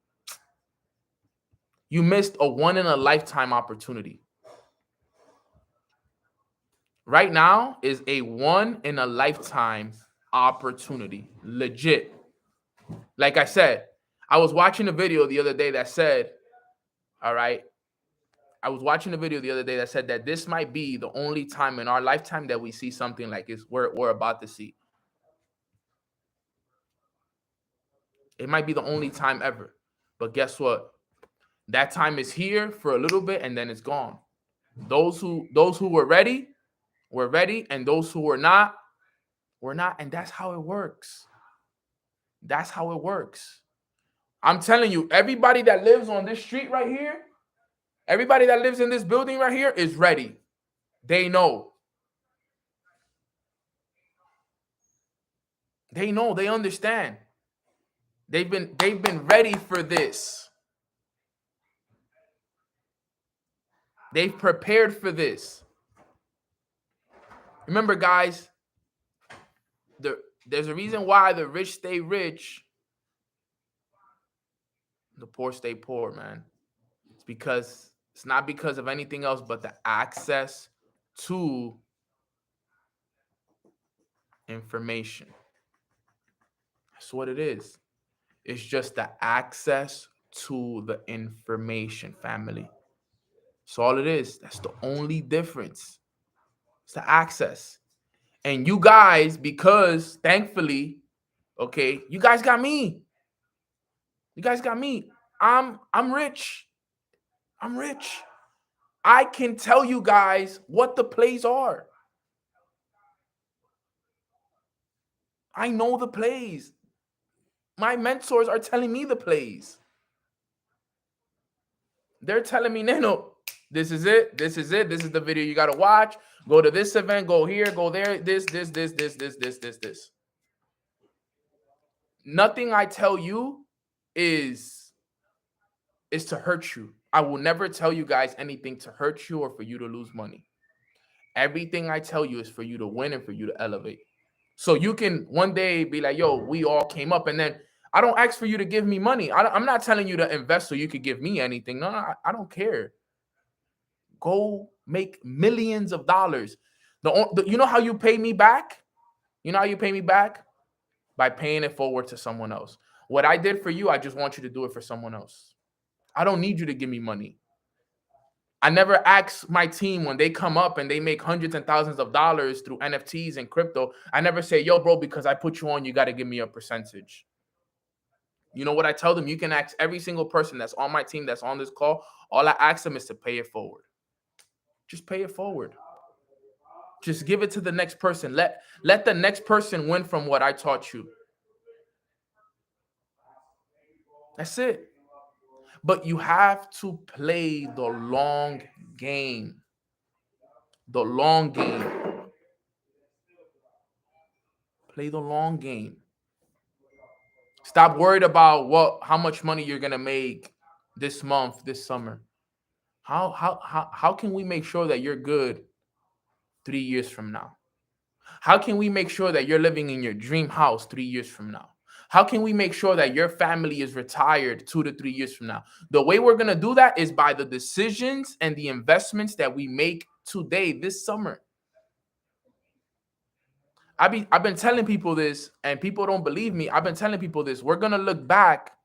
you missed a one-in-a-lifetime opportunity. Right now is a one-in-a-lifetime opportunity. Legit. Like I said, I was watching a video the other day that said, all right, I was watching a video the other day that said that this might be the only time in our lifetime that we see something like this we're about to see. It might be the only time ever. But guess what? That time is here for a little bit and then it's gone. Those who were ready, and those who were not, and that's how it works. That's how it works. I'm telling you, everybody that lives on this street right here, everybody that lives in this building right here is ready. They know. They know, they understand. They've been ready for this. They've prepared for this. Remember, guys, there's a reason why the rich stay rich, the poor stay poor, man. It's not because of anything else but the access to information. That's what it is. It's just the access to the information, family. That's all it is. That's the only difference. It's the access. And you guys, because thankfully, okay, you guys got me. You guys got me. I'm rich. I'm rich. I can tell you guys what the plays are. I know the plays. My mentors are telling me the plays. They're telling me, Nano, this is it. This is it. This is the video you got to watch. Go to this event. Go here. Go there. This. Nothing I tell you is to hurt you. I will never tell you guys anything to hurt you or for you to lose money. Everything I tell you is for you to win and for you to elevate. So you can one day be like, yo, we all came up, and then I don't ask for you to give me money. I'm not telling you to invest so you could give me anything. No, I don't care. Go make millions of dollars. You know how you pay me back? You know how you pay me back? By paying it forward to someone else. What I did for you, I just want you to do it for someone else. I don't need you to give me money. I never ask my team when they come up and they make hundreds and thousands of dollars through NFTs and crypto. I never say, yo, bro, because I put you on, you got to give me a percentage. You know what I tell them? You can ask every single person that's on my team that's on this call. All I ask them is to pay it forward. Just pay it forward. Just give it to the next person. Let the next person win from what I taught you. That's it. But you have to play the long game. The long game. Play the long game. Stop worried about how much money you're gonna make this month, this summer. How can we make sure that you're good 3 years from now? How can we make sure that you're living in your dream house 3 years from now? How can we make sure that your family is retired 2 to 3 years from now? The way we're gonna do that is by the decisions and the investments that we make today, this summer. I've been telling people this, and people don't believe me. I've been telling people this. We're gonna look back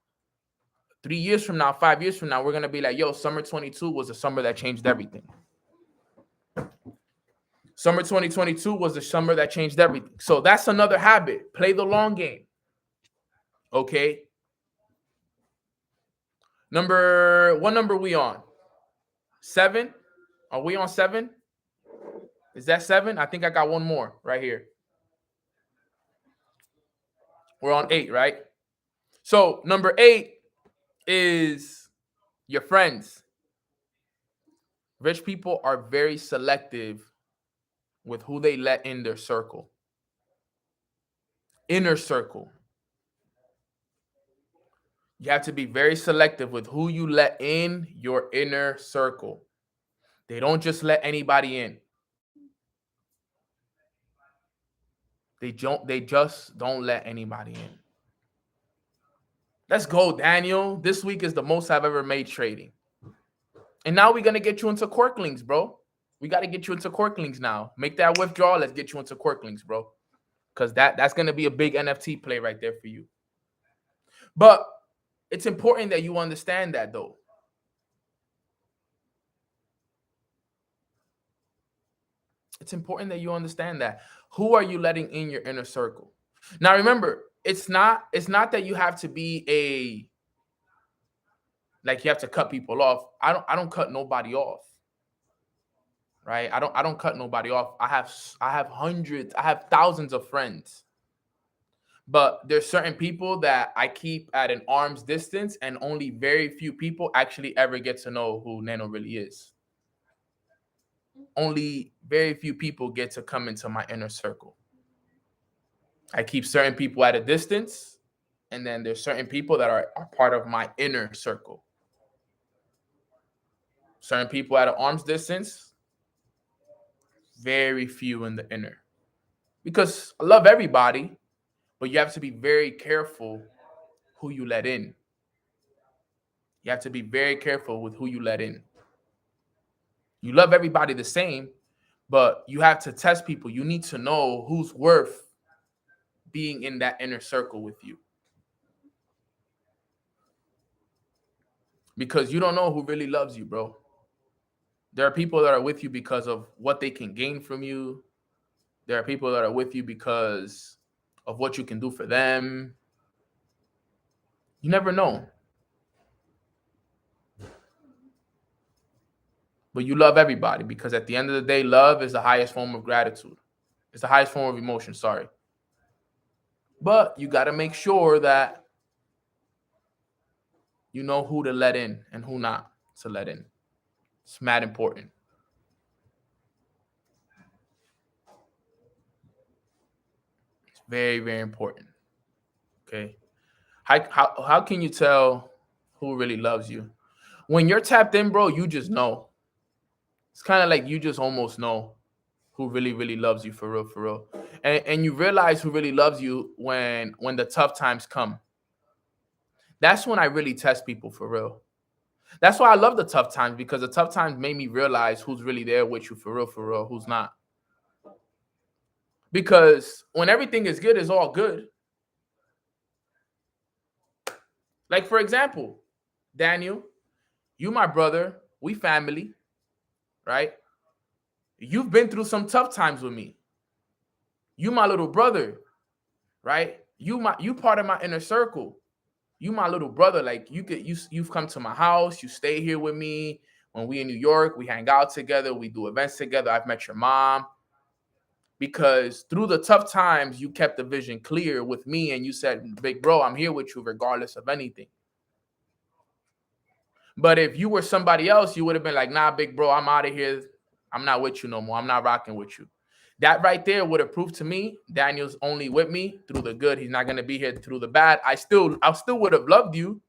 3 years from now, 5 years from now. We're gonna be like, yo, summer 22 was the summer that changed everything. Summer 2022 was the summer that changed everything. So that's another habit. Play the long game. Okay. What number are we on? 7? Are we on 7? Is that 7? I think I got one more right here. We're on 8, right? So number 8 is your friends. Rich people are very selective with who they let in their circle. Inner circle. You have to be very selective with who you let in your inner circle. They don't just let anybody in. They just don't let anybody in. Let's go, Daniel. This week is the most I've ever made trading. And now we're going to get you into Quirklings, bro. We got to get you into Quirklings now. Make that withdrawal. Let's get you into Quirklings, bro. Because that's going to be a big NFT play right there for you. But it's important that you understand that, though. It's important that you understand that. Who are you letting in your inner circle? Now, remember, it's not that you have to be like you have to cut people off. I don't cut nobody off. Right? I don't cut nobody off. I have hundreds, I have thousands of friends. But there's certain people that I keep at an arm's distance, and only very few people actually ever get to know who Nano really is. Only very few people get to come into my inner circle. I keep certain people at a distance, and then there's certain people that are part of my inner circle. Certain people at an arm's distance, very few in the inner. Because I love everybody, but you have to be very careful who you let in. You have to be very careful with who you let in. You love everybody the same, but you have to test people. You need to know who's worth being in that inner circle with you. Because you don't know who really loves you, bro. There are people that are with you because of what they can gain from you. There are people that are with you because of what you can do for them. You never know. But you love everybody because at the end of the day, love is the highest form of gratitude. It's the highest form of emotion, sorry. But you got to make sure that you know who to let in and who not to let in. It's mad important. It's very, very important. Okay. How can you tell who really loves you? When you're tapped in, bro, you just know. It's kind of like you just almost know who really, really loves you for real, for real. And you realize who really loves you when the tough times come. That's when I really test people for real. That's why I love the tough times, because the tough times made me realize who's really there with you for real, who's not. Because when everything is good, it's all good. Like, for example, Daniel, you my brother, we family, right? You've been through some tough times with me. You my little brother, right? You part of my inner circle. You my little brother. Like you've come to my house, you stay here with me. When we in New York, we hang out together, we do events together. I've met your mom. Because through the tough times, you kept the vision clear with me and you said, big bro, I'm here with you regardless of anything. But if you were somebody else, you would have been like, nah, big bro, I'm out of here. I'm not with you no more. I'm not rocking with you. That right there would have proved to me Daniel's only with me through the good. He's not going to be here through the bad. I still would have loved you,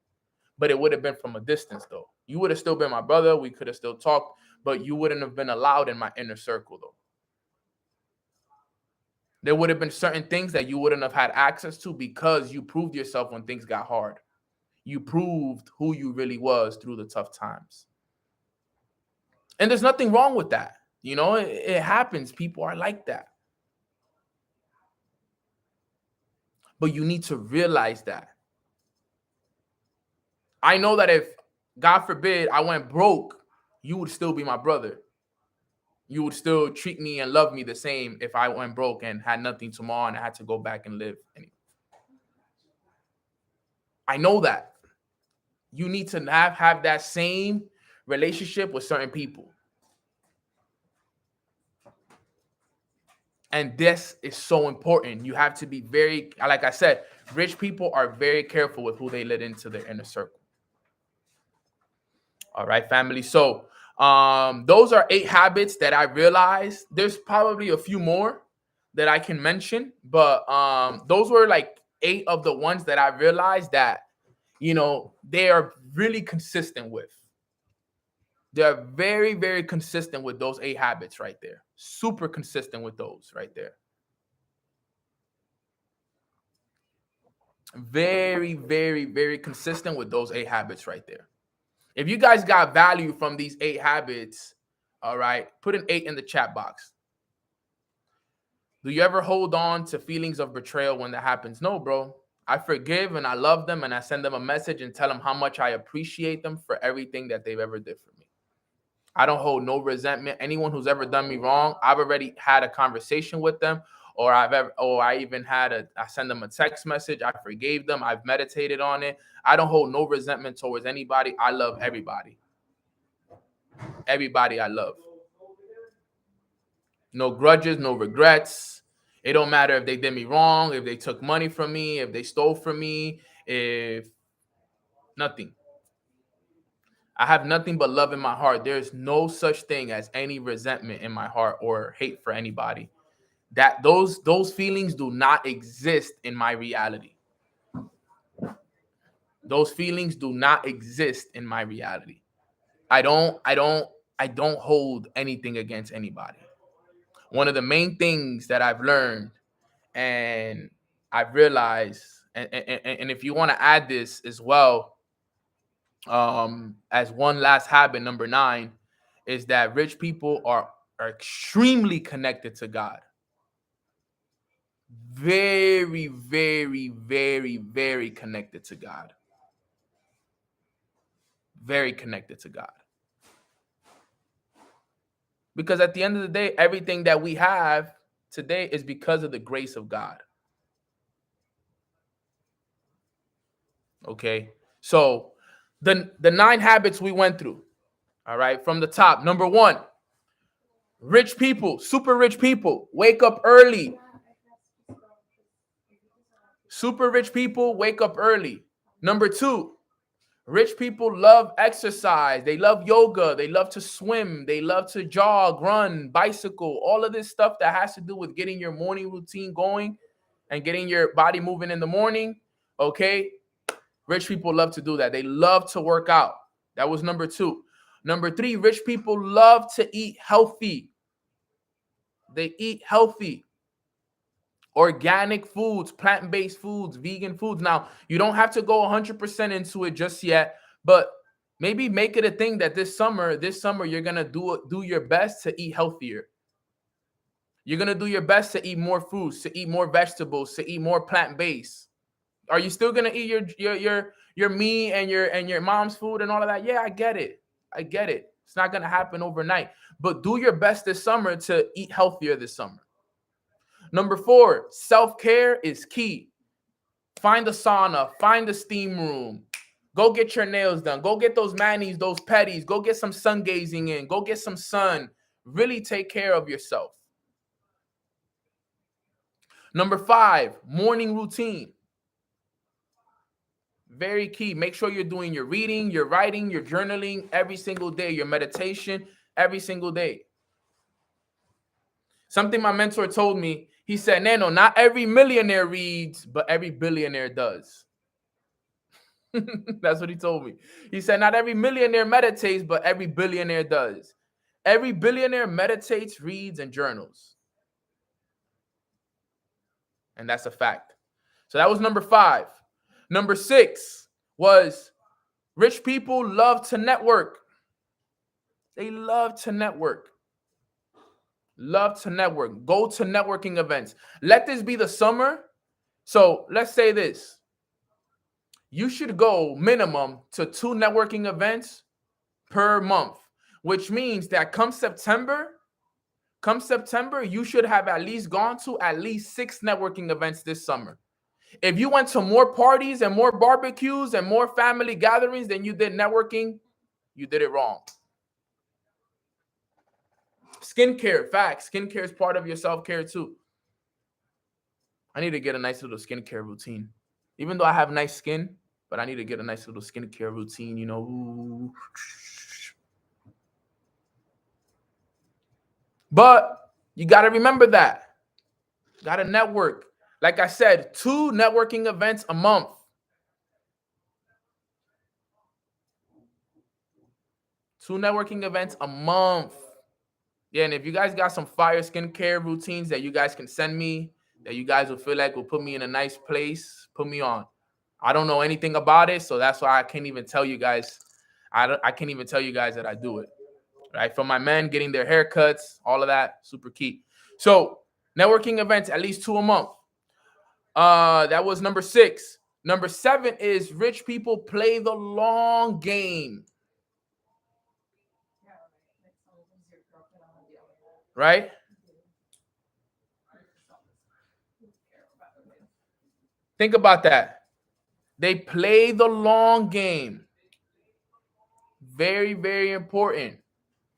but it would have been from a distance, though. You would have still been my brother. We could have still talked, but you wouldn't have been allowed in my inner circle, though. There would have been certain things that you wouldn't have had access to because you proved yourself when things got hard. You proved who you really was through the tough times. And there's nothing wrong with that. You know, it happens. People are like that. But you need to realize that. I know that if, God forbid, I went broke, you would still be my brother. You would still treat me and love me the same if I went broke and had nothing tomorrow and I had to go back and live. I know that. You need to have that same relationship with certain people. And this is so important. You have to be very, like I said, rich people are very careful with who they let into their inner circle. All right, family. So those are 8 habits that I realized. There's probably a few more that I can mention, but those were like 8 of the ones that I realized that, you know, they are really consistent with. They're very, very consistent with those 8 habits right there. Super consistent with those right there. Very, very, very consistent with those 8 habits right there. If you guys got value from these 8 habits, all right, put an 8 in the chat box. Do you ever hold on to feelings of betrayal when that happens? No, bro. I forgive and I love them and I send them a message and tell them how much I appreciate them for everything that they've ever did for me. I don't hold no resentment. Anyone who's ever done me wrong, I've already had a conversation with them, or I even I send them a text message. I forgave them. I've meditated on it. I don't hold no resentment towards anybody. I love everybody. Everybody I love. No grudges, no regrets. It don't matter if they did me wrong, if they took money from me, if they stole from me, if nothing. I have nothing but love in my heart. There's no such thing as any resentment in my heart or hate for anybody. That those feelings do not exist in my reality. Those feelings do not exist in my reality. I don't hold anything against anybody. One of the main things that I've learned and I've realized, and if you want to add this as well, as one last habit, number 9, is that rich people are extremely connected to God. Very, very, very, very connected to God. Very connected to God. Because at the end of the day, everything that we have today is because of the grace of God. Okay? So the 9 habits we went through, all right, from the top. Number 1, rich people, super rich people, wake up early. Super rich people wake up early. Number 2, rich people love exercise. They love yoga. They love to swim. They love to jog, run, bicycle, all of this stuff that has to do with getting your morning routine going and getting your body moving in the morning. Okay? Rich people love to do that. They love to work out. That was number 2. Number 3, rich people love to eat healthy. They eat healthy. Organic foods, plant-based foods, vegan foods. Now, you don't have to go 100% into it just yet, but maybe make it a thing that this summer you're going to do your best to eat healthier. You're going to do your best to eat more foods, to eat more vegetables, to eat more plant-based. Are you still going to eat your meat and your mom's food and all of that? Yeah, I get it. It's not going to happen overnight, but do your best this summer to eat healthier this summer. Number 4, self-care is key. Find a sauna, find a steam room. Go get your nails done. Go get those manis, those petties. Go get some sun gazing in. Go get some sun. Really take care of yourself. Number 5, morning routine. Very key. Make sure you're doing your reading, your writing, your journaling every single day, your meditation every single day. Something my mentor told me, he said, Nano, not every millionaire reads, but every billionaire does. That's what he told me. He said, not every millionaire meditates, but every billionaire does. Every billionaire meditates, reads, and journals. And that's a fact. So that was number 5. Number 6 was rich people love to network. They love to network. Love to network. Go to networking events. Let this be the summer. So let's say this. You should go minimum to 2 networking events per month, which means that come September, you should have at least gone to at least 6 networking events this summer. If you went to more parties and more barbecues and more family gatherings than you did networking, you did it wrong. Skincare, facts. Skincare is part of your self-care too. I need to get a nice little skincare routine. Even though I have nice skin, but I need to get a nice little skincare routine, you know. Ooh. But you got to remember that. Got to network. Like I said, 2 networking events a month. 2 networking events a month. Yeah, and if you guys got some fire skincare routines that you guys can send me, that you guys will feel like will put me in a nice place, put me on. I don't know anything about it, so that's why I can't even tell you guys. I can't even tell you guys that I do it. Right? From my men getting their haircuts, all of that, super key. So networking events, at least 2 a month. That was number 6. Number 7 is rich people play the long game. Right? Think about that. They play the long game. Very, very important.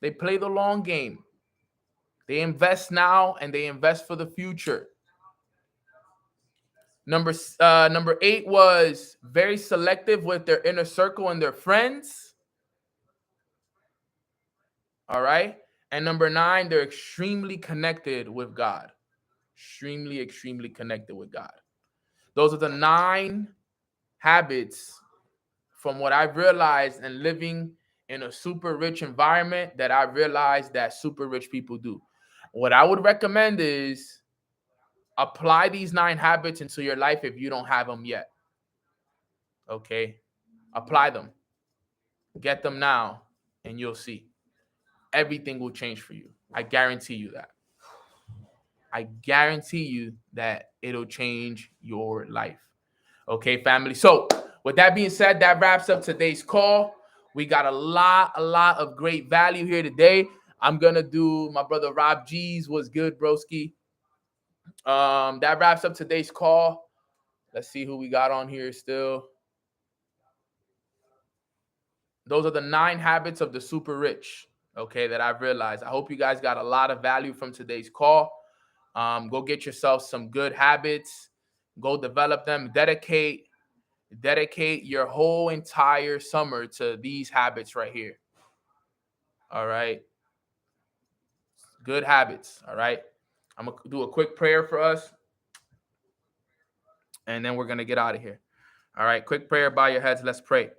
They play the long game. They invest now and they invest for the future. Number 8 was very selective with their inner circle and their friends. All right. And number 9, they're extremely connected with God. Extremely, extremely connected with God. Those are the 9 habits from what I've realized and living in a super rich environment that I realized that super rich people do. What I would recommend is apply these 9 habits into your life if you don't have them yet. Okay? Apply them. Get them now, and you'll see. Everything will change for you. I guarantee you that. I guarantee you that it'll change your life. Okay, family? So, with that being said, that wraps up today's call. We got a lot of great value here today. I'm going to do my brother Rob G's. What's good, broski? That wraps up today's call. Let's see who we got on here still. Those are the 9 habits of the super rich, okay, that I've realized. I hope you guys got a lot of value from today's call. Go get yourself some good habits. Go develop them. Dedicate your whole entire summer to these habits right here. All right. Good habits. All right. I'm going to do a quick prayer for us, and then we're going to get out of here. All right. Quick prayer. Bow your heads. Let's pray.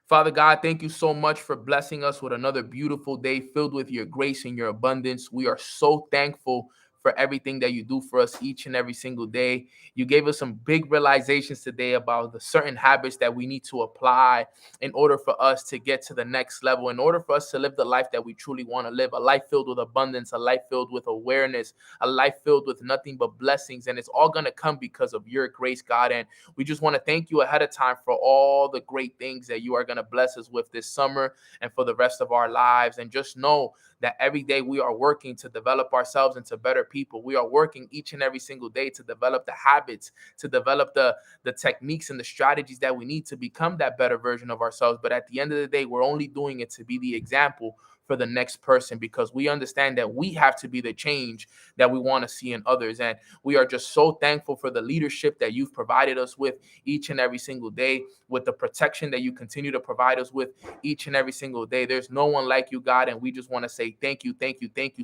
Father God, thank you so much for blessing us with another beautiful day filled with your grace and your abundance. We are so thankful for everything that you do for us each and every single day. You gave us some big realizations today about the certain habits that we need to apply in order for us to get to the next level, in order for us to live the life that we truly want to live, a life filled with abundance, a life filled with awareness, a life filled with nothing but blessings. And it's all going to come because of your grace, God. And we just want to thank you ahead of time for all the great things that you are going to bless us with this summer and for the rest of our lives. And just know that every day we are working to develop ourselves into better people. We are working each and every single day to develop the habits, to develop the techniques and the strategies that we need to become that better version of ourselves. But at the end of the day, we're only doing it to be the example for the next person, because we understand that we have to be the change that we want to see in others. And we are just so thankful for the leadership that you've provided us with each and every single day, with the protection that you continue to provide us with each and every single day. There's no one like you, God. And we just want to say thank you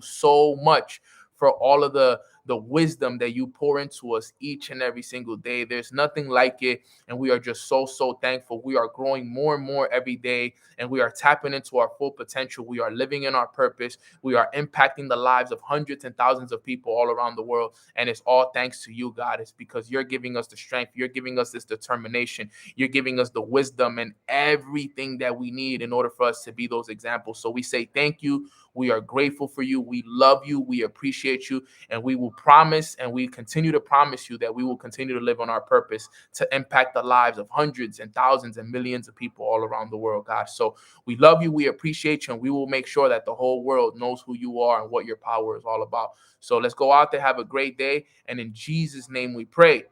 so much for all of the wisdom that you pour into us each and every single day. There's nothing like it. And we are just so thankful. We are growing more and more every day, and we are tapping into our full potential. We are living in our purpose. We are impacting the lives of hundreds and thousands of people all around the world. And it's all thanks to you, God. It's because you're giving us the strength. You're giving us this determination. You're giving us the wisdom and everything that we need in order for us to be those examples. So we say thank you. We are grateful for you. We love you. We appreciate you. And we will promise, and we continue to promise you, that we will continue to live on our purpose to impact the lives of hundreds and thousands and millions of people all around the world, God. So we love you. We appreciate you. And we will make sure that the whole world knows who you are and what your power is all about. So let's go out there, have a great day. And in Jesus' name we pray.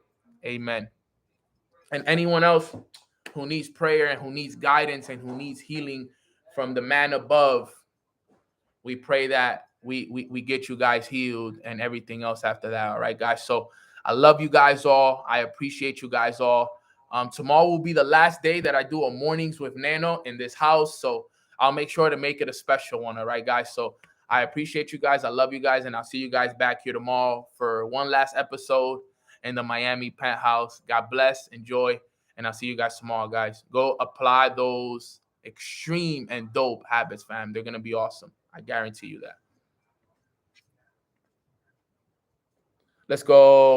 Amen. And anyone else who needs prayer and who needs guidance and who needs healing from the man above, we pray that we get you guys healed and everything else after that. All right, guys. So I love you guys all. I appreciate you guys all. Tomorrow will be the last day that I do a mornings with Nano in this house. So I'll make sure to make it a special one. All right, guys. So I appreciate you guys. I love you guys. And I'll see you guys back here tomorrow for one last episode in the Miami penthouse. God bless. Enjoy. And I'll see you guys tomorrow, guys. Go apply those extreme and dope habits, fam. They're going to be awesome. I guarantee you that. Let's go.